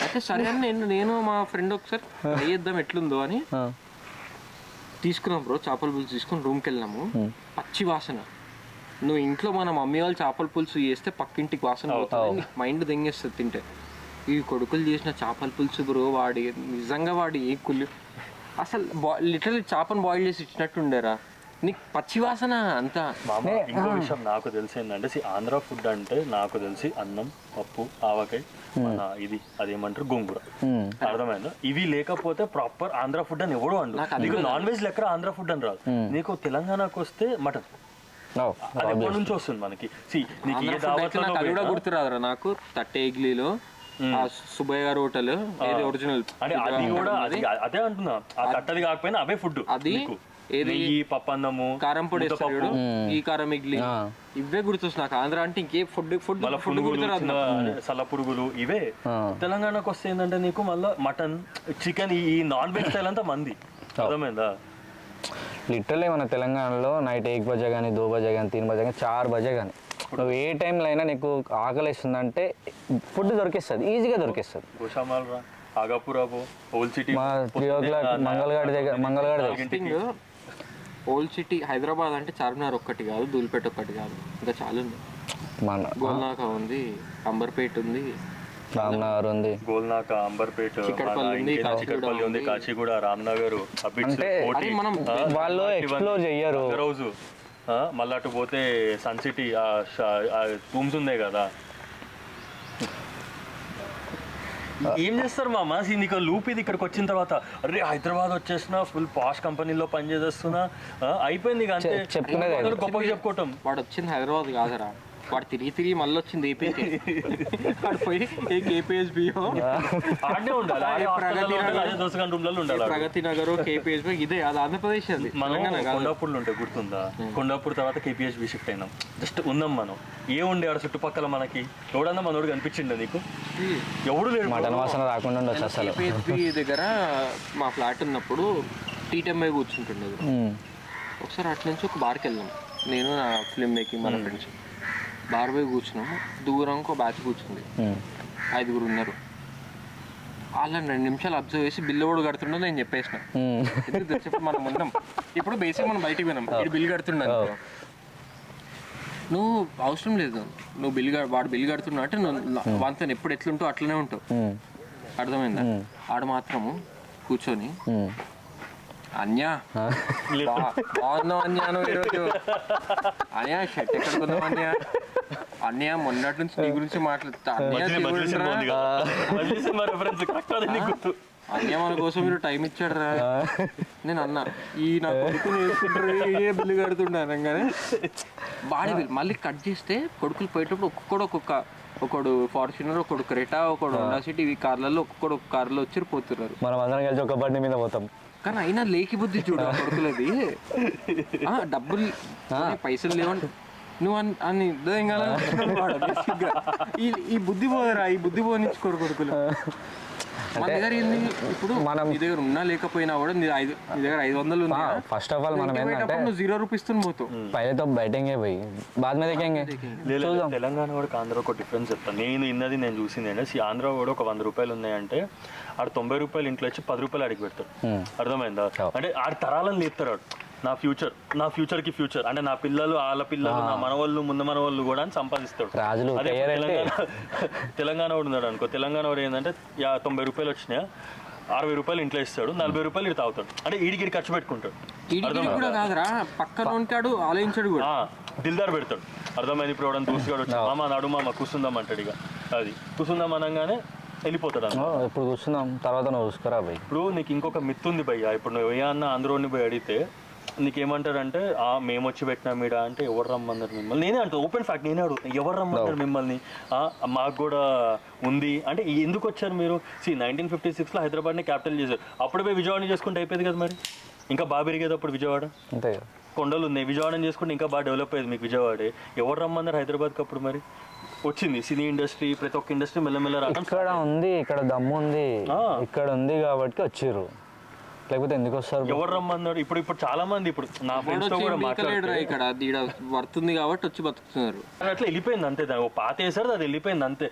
అయితే సరే అని నేను మా ఫ్రెండ్ ఒకసారి ట్రై చేద్దాం ఎట్లుందో అని తీసుకున్నాం బ్రో. చేపల పులుసు తీసుకుని రూమ్కి వెళ్ళాము. పచ్చి వాసన. నువ్వు ఇంట్లో మన మమ్మీ వాళ్ళు చేపల పులుసు చేస్తే పక్కింటికి వాసన పోతుంది, మైండ్ దెంగేస్తుంది తింటే. ఈ కొడుకులు చేసిన చేపల పులుసు బ్రో, వాడి నిజంగా వాడి ఏ కుళ్ళు అసలు లిటరల్లీ చేపను బాయిల్ చేసి ఇచ్చినట్టు ఉండేరా, నీకు పచ్చి వాసన అంతా. ఇంకో విషయం నాకు తెలిసి ఏంటంటే, ఆంధ్ర ఫుడ్ అంటే నాకు తెలిసి అన్నం, పప్పు, ఆవకాయ, ఇది అదేమంటారు గోంగూర. అర్థమైందా? ఇవి లేకపోతే ప్రాపర్ ఆంధ్ర ఫుడ్ అని ఎవడు అండు. నీకు నాన్ వెజ్ లెక్క ఆంధ్ర ఫుడ్ అని రాదు. నీకు తెలంగాణకు వస్తే మటన్ అది ఎప్పటి నుంచి వస్తుంది మనకి. కూడా గుర్తురాదురా నాకు. తట్టే ఇడ్లీలో సుబ్బయ్య గారు హోటల్ ఒరిజినల్ అంటే అది కూడా అదే అంటున్నా. ఆ తట్టది కాకపోయినా అవే ఫుడ్. అది ఈ పప్పన్నము, కారం పొడి, ఈ కారం ఇడ్లీ, ఇవే గుర్తొస్తుంది నాకు. ఆంధ్ర అంటే ఇంకే ఫుడ్ సల్ల పురుగులు ఇవే. తెలంగాణకు వస్తే ఏంటంటే నీకు మళ్ళీ మటన్, చికెన్, ఈ నాన్ వెజ్ స్టైల్ అంతా మంది. అర్థమైందా? లిటరల్లీ మన తెలంగాణలో నైట్ 1 బజే కానీ 2 బజే కానీ 3 బజే కానీ 4 బజే కానీ నువ్వు ఏ టైంలో అయినా నీకు ఆకలి వేస్తుందంటే ఫుడ్ దొరికేస్తుంది, ఈజీగా దొరికేస్తుంది. గోషామాల్, ఆగాపురాబు, ఓల్డ్ సిటీ, మంగళగాడి దగ్గర. ఓల్డ్ సిటీ హైదరాబాద్ అంటే చార్మినార్ ఒక్కటి కాదు, ధూల్పేట ఒక్కటి కాదు, ఇంకా చాలా ఉంది. గోల్నాక ఉంది, అంబర్పేట ఉంది, రామ్నగర్ ఉంది, గోల్నాక, అంబర్పేట, చిక్కడపల్లి ఉంది, కాచిగూడ, రామ్నగర్. అంటే మనం వాళ్ళు ఎక్స్ప్లోర్ చెయ్యరు రోజు. మళ్ళీ అటు పోతే సన్ సిటీ, టూమ్స్ ఉన్నాయి కదా. ఏం చేస్తారు మామ? నీకు లూప్ ఇది ఇక్కడికి వచ్చిన తర్వాత, అరే హైదరాబాద్ వచ్చేసిన ఫుల్ పాష్ కంపెనీలో పనిచేస్తున్నా అయిపోయింది. గొప్పగా చెప్పుకోవటం. వాడు వచ్చింది హైదరాబాద్ కాదరా, వాడు తిరిగి మళ్ళీ వచ్చింది ఏపీకి. వాడు పోయి కేపీఎస్బియో ప్రగతి నగర్, కేపీఎస్బి, ఇదే అది ఆంధ్రప్రదేశ్. అది మనం కొండాపూర్లో ఉంటే గుర్తుందా? కొండాపూర్ తర్వాత కేపీఎస్బి షిఫ్ట్ అయినాం. జస్ట్ ఉన్నాం మనం. ఏ ఉండే ఆడ చుట్టుపక్కల మనకి ఎవడన్నా మనోడు కనిపించిండ నీకు? ఎవడు లేడు. మటన్ వాసన రాకుండా ఉండొచ్చు అసలు. కేపీఎస్బి దగ్గర మా ఫ్లాట్ ఉన్నప్పుడు టీటెంఐ కూర్చుంటుండేది. ఒకసారి అటు నుంచి ఒక బార్కి వెళ్ళాం, నేను నా ఫిల్మ్ మేకింగ్ మన ఫ్రెండ్స్. బార్ పోయి కూర్చున్నాము, దూరం ఒక బ్యాచ్ కూర్చుంది. 5 ఉన్నారు. వాళ్ళని 2 నిమిషాలు అబ్జర్వ్ చేసి బిల్లు కూడా కడుతుండో నేను చెప్పేసిన. ఎందుకు తెలుసు, ఇప్పుడు మనం ఉన్నాం, ఇప్పుడు బేసిక్ మనం బయటికి పోయినాం, ఇది బిల్లు కడుతున్నాను, నువ్వు అవసరం లేదు, నువ్వు వాడు బిల్లు కడుతున్నా అంటే నువ్వు వాంతో ఎప్పుడు ఎట్లుంటావు అట్లనే ఉంటావు. అర్థమైందా? ఆడు మాత్రము కూర్చొని అన్యా బాగున్నావు అన్యా, నువ్వు ఈరోజు అన్యా షర్ట్ ఎక్కడ కొన్నావు అన్యా, అన్యా మొన్నటి నుంచి నీ గురించి మాట్లాడుతా, అన్యా మన కోసం మీరు టైం ఇచ్చాడు రా. నేను అన్నా ఈ నా కొడుకుని వేసుకుంటారు, ఏ బిల్లు కడుతుంటాను కానీ బాడీ బిల్ మళ్ళీ కట్ చేస్తే కొడుకులు పోయేటప్పుడు ఒకడు ఫార్చునర్, ఒకడు క్రెటా, ఒకడు హోండా సిటీ, ఇవి కార్లలో ఒక్కొక్కడు ఒక కార్లో వచ్చి పోతున్నారు. మనం అందరం కలిసి ఒక బండి మీద పోతాం. కానీ అయినా లేకి బుద్ధి చూడు కొడుకులది. డబ్బులు పైసలు లేవంటే నువ్వు అని ఈ బుద్ధి పోదరా, ఈ బుద్ధి పోనిచ్చుకోరు కొడుకులు. మన దగ్గర ఏంది, ఇప్పుడు మనం నీ దగ్గర ఉన్నా లేకపోయినా కూడా నీ దగ్గర 500 ఉంది. ఫస్ట్ ఆఫ్ ఆల్ మనం ఏంటంటే నువ్వు 0 రూపీస్ పోతావు. పहले तो बैठेंगे भाई, बाद में देखेंगे. తెలంగాణ వాడికి ఆంధ్ర ఒక డిఫరెన్స్ చెప్తాను. నేను చూసింది ఏంటంటే ఆంధ్ర కూడా ఒక 100 రూపాయలు ఉన్నాయంటే ఆడు 90 రూపాయలు ఇంట్లో వచ్చి 10 రూపాయలు అడిగి పెడతాడు. అర్థమైందా? అంటే ఆడు తరాలను లేపుతాడు. ఆడు నా ఫ్యూచర్కి ఫ్యూచర్ అంటే నా పిల్లలు, వాళ్ళ పిల్లలు, నా మనవాళ్ళు, ముందు మనవాళ్ళు కూడా అని సంపాదిస్తాడు. అదే తెలంగాణ వాడు ఉన్నాడు అనుకో, తెలంగాణ వాడు ఏంటంటే 90 రూపాయలు వచ్చినాయా 60 రూపాయలు ఇంట్లో ఇస్తాడు, 40 రూపాయలు ఇటు తాగుతాడు. అంటే ఈడికి ఖర్చు పెట్టుకుంటాడు. పక్కన ఉంటాడు, ఆలోచించాడు కూడా, దిల్దార్ పెడతాడు. అర్థమైంది? ఇప్పుడు ఎవడని దూసుగాడు వచ్చి మామ నడు మామ కూర్చుందాం అంటాడు. ఇక అది కూర్చుందాం అనగానే వెళ్ళిపోతాడు. ఇప్పుడు కూర్చుందాం, తర్వాత నువ్వు చూసుకురా భయ్. ఇప్పుడు నీకు ఇంకొక మిత్ ఉంది భయ్య. ఇప్పుడు నువ్వు ఏమన్నా ఆంధ్రోని పోయి అడిగితే నీకేమంటారంటే మేము వచ్చి పెట్టినాం మీడ అంటే ఎవరు రమ్మన్నారు మిమ్మల్ని. నేనే అంటే ఓపెన్ ఫ్యాక్ట్ నేనే అడుగుతాను, ఎవరు రమ్మన్నారు మిమ్మల్ని, మాకు కూడా ఉంది అంటే ఎందుకు వచ్చారు మీరు? 1956లో హైదరాబాద్ని క్యాపిటల్ చేశారు, అప్పుడు పోయి విజయవాడ చేసుకుంటే అయిపోయింది కదా. మరి ఇంకా బాగా పెరిగేది అప్పుడు విజయవాడ, అంతే కొండలు ఉన్నాయి, విజయవాడని చేసుకుంటే ఇంకా బాగా డెవలప్ అయ్యేది మీకు విజయవాడే. ఎవరు రమ్మన్నారు హైదరాబాద్కి అప్పుడు? మరి వచ్చింది సినీ ఇండస్ట్రీ, ప్రతి ఒక్క ఇండస్ట్రీ మెల్లమెల్ల ఇక్కడ ఉంది, ఇక్కడ దమ్ము ఉంది, ఇక్కడ ఉంది కాబట్టి వచ్చారు, లేకపోతే ఎందుకు వస్తారు? ఎవరు రమ్మన్నారు? ఇప్పుడు చాలా మంది, ఇప్పుడు నా ఫ్రెండ్స్ తో కూడా మాట్లాడారు, ఇక్కడ వర్తుంది కాబట్టి వచ్చి బతుకుతున్నారు. అట్లా వెళ్ళిపోయింది అంతే, దాని పాత వేసారు అది వెళ్ళిపోయింది అంతే.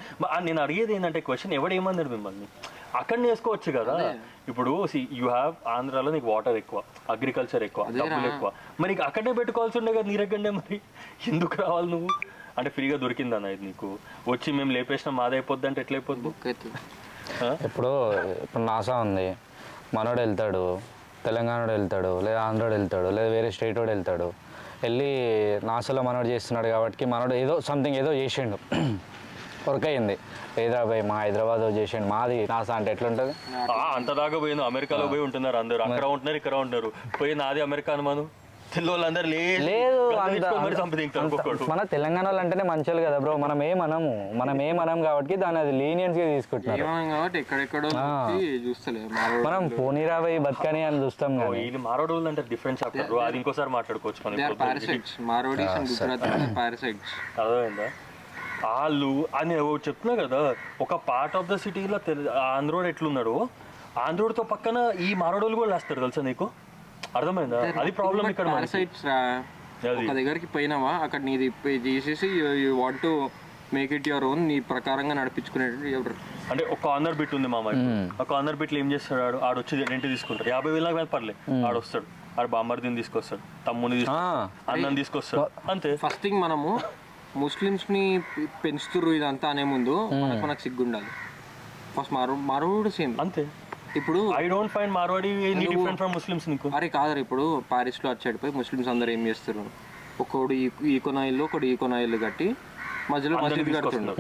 నేను అడిగేది ఏంటంటే క్వశ్చన్, ఎవడు ఏమన్నాడు మిమ్మల్ని? అక్కడ నేర్చుకోవచ్చు కదా. ఇప్పుడు యూ హ్యావ్ ఆంధ్రాలో నీకు వాటర్ ఎక్కువ, అగ్రికల్చర్ ఎక్కువ, డబ్బులు ఎక్కువ, మరి అక్కడనే పెట్టుకోవాల్సి ఉండే కదా నీరెక్కండే. మరి ఎందుకు రావాలి నువ్వు? అంటే ఫ్రీగా దొరికింది అన్న ఇది నీకు, వచ్చి మేము లేపేసినా మాదైపోద్ది అంటే ఎట్లయిపోద్ది? ఇప్పుడు నాసా ఉంది, మనోడు వెళ్తాడు, తెలంగాణోడు వెళ్తాడు, లేదా ఆంధ్రోడు వెళ్తాడు, లేదా వేరే స్టేట్ వాడు వెళ్తాడు, వెళ్ళి నాసాలో మనోడు చేస్తున్నాడు కాబట్టి మనోడు ఏదో సంథింగ్ ఏదో చేసిండు, వర్క్ అయ్యింది. హైదరాబాద్ మా హైదరాబాద్ చేసిండు, మాది నాసా అంటే ఎట్లుంటుంది? అంత దాకా పోయింది, అమెరికాలో పోయి ఉంటున్నారు అందరూ, అక్కడ ఉంటున్నారు ఇక్కడ ఉంటున్నారు, పోయి నాది అమెరికా అనుమానం తెల్లవాళ్ళందరూ లేదు. మన తెలంగాణ వాళ్ళు అంటేనే మంచి కదా బ్రో, మనం ఏమనం కాబట్టి దాన్ని అది లీనియన్స్ గా తీసుకుంటున్నారు. మనం పోనీరా పోయి బతకని అని చూస్తాం. ఇది మారోడోళ్ళు అంటే డిఫరెంట్ చాప్టర్, అది ఇంకోసారి మాట్లాడుకోవచ్చు మనం. అర్థమైందా? వాళ్ళు అని చెప్తున్నా కదా, ఒక పార్ట్ ఆఫ్ ద సిటీలో ఆంధ్రోడ్ ఎట్లున్నాడు, ఆంధ్రోడ్తో పక్కన ఈ మారోడోళ్ళు కూడా వేస్తారు తెలుసా నీకు? అర్థమైందా? అది ప్రాబ్లం ఇక్కడ. ఒక దగ్గరికి పోయినావా, అక్కడ నీది చేసేసి you want to make it your own, నీ ప్రకారంగా నడిపించుకునేది ఎవరు అంటే ఒక కార్నర్ బిట్ ఉంది మామ. ఆ కార్నర్ బిట్లో ఏం చేస్తాడు? ఆడు వచ్చి రెంట్ తీసుకుంటాడు, 50,000 మీద పర్లేదు, ఆడు వస్తాడు, ఆడు బామ్మర్దిని తీసుకొస్తాడు, తమ్ముని తీసుకొస్తాడు, అన్నం తీసుకొస్తాడు, అంతే. ఫస్ట్ థింగ్ మనము ముస్లిమ్స్ ని పెంచుతుర్రు ఇదంతా అనే ముందు మనకు సిగ్గుండాలి. ఫస్ట్ మారోడు సేమ్ అంతే. ఇప్పుడు I don't find Marwadi any different from Muslims నీకు. అరే కాదు, ఇప్పుడు పారిస్ లో వచ్చాడు పోయి ముస్లిమ్స్ అందరు ఏం చేస్తారు, ఒకడు ఈకోనాయిల్లో ఒకడు ఈకోనాయిల్ కట్టి మధ్యలో మసీద్ కడుతున్నాడు.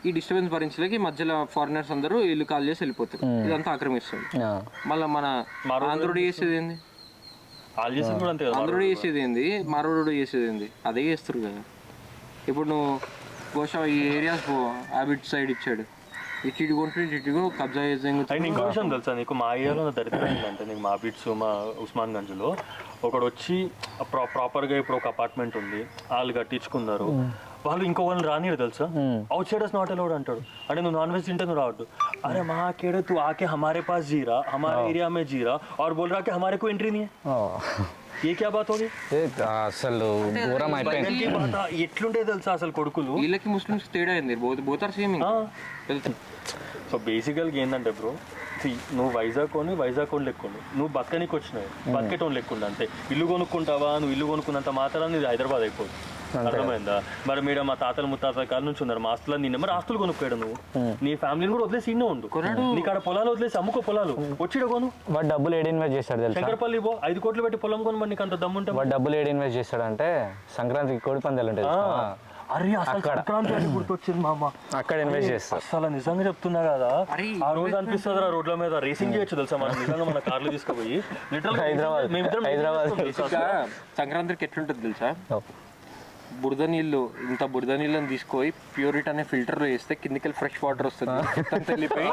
ఈ డిస్టర్బెన్స్ భరించలేక మధ్యలో ఫారినర్స్ అందరూ ఇల్లు కాల్ చేసి వెళ్ళిపోతారు, ఇదంతా ఆక్రమిస్తుంది. మళ్ళీ మన ఆంధ్రుడు చేసేది ఏంది, ఆంధ్రుడు చేసేది ఏంది, మారోడు చేసేది ఏంది, అదే చేస్తారు కదా. ఇప్పుడు నువ్వు బహుశా ఈ ఏరియాస్ హ్యాబిట్ సైడ్ ఇచ్చాడు, ఇటు కొంటే ఇటుగో కబ్జా చేసి. ఇంకో విషయం తెలుసా నీకు, మా ఏరియాలో దరిద్రం ఏంటంటే, నీకు మా బీట్స్ మా ఉస్మాన్ గంజ్లో ఒకడు వచ్చి ప్రాపర్గా ఇప్పుడు ఒక అపార్ట్మెంట్ ఉంది, వాళ్ళు కట్టించుకున్నారు, వాళ్ళు ఇంకో వాళ్ళని రానిరు తెలుసా, అవుట్ సైడర్స్ నాట్ అలౌడ్ అంటాడు. అంటే నువ్వు నాన్ వెజ్ తింటే నువ్వు రావద్దు. అరే మా కేడే తూ ఆకే హమారే పాస్ జీరా, హమారే ఏరియా మే జీరా, और बोल रहा कि हमारे को एंट्री नहीं है. ఏ క్యా బాత్ హోగి అసలు ఘోరం అయిపోయింది. ఎట్లుంటే తెలుసా అసలు కొడుకులు వీళ్ళకి ముస్లిమ్స్ తేడా అయింది, బోతారు సేమ్. సో బేసికల్గా ఏంటంటే బ్రో, నువ్వు వైజాగ్ లెక్కుండు, నువ్వు బతకనికి వచ్చినావు, బతకేటోన్ లెక్కుండు అంతే. ఇల్లు కొనుక్కుంటావా, నువ్వు ఇల్లు కొనుక్కున్నంత మాత్రాన్ని ఇది హైదరాబాద్ అయిపోదు. అర్థమైందా? మరి మీరు మా తాతల ముత్తాతల కాల నుంచి ఉన్నారు, మా ఆస్తులు నిన్న మరి ఆస్తులు కొనుక్కోయాడు నువ్వు, నీ ఫ్యామిలీని కూడా వదిలేసి ఇన్నే ఉండు, నీకు ఆడ పొలాలు వదిలేసి అమ్ముకో పొలాలు, వచ్చిడ కొను. వాడు డబ్బులు ఏడు ఇన్వెస్ట్ చేస్తాడు తెలుసా? శంకరపల్లి పో, 5 కోట్లు పెట్టి పొలం కొని, మరి నీకు అంత దమ్ముంటే. వాడు డబ్బులు ఏడు ఇన్వెస్ట్ చేస్తాడంటే సంక్రాంతికి కోడి పందాలు ఉంటాయి చూసావా? అరే అసలు సంక్రాంతి అని గుర్తొచ్చింది మామ, అక్కడ ఇన్వెస్ట్ చేస్తా. అసలు నిజంగా చెప్తున్నా కదా, ఆ రోజు అనిపిస్తుంది ఆ రోడ్ల మీద రేసింగ్ చేయొచ్చు తెలుసా మనం, నిజంగా మన కార్లు తీసుకుపోయి హైదరాబాద్ సంక్రాంతికి ఎట్లుంటుంది తెలుసా? బురద నీళ్ళు, ఇంత బురద నీళ్ళని తీసుకొని ప్యూరిట్ అనే ఫిల్టర్లో వేస్తే కిందికి ఫ్రెష్ వాటర్ వస్తుంది, వెళ్ళిపోయి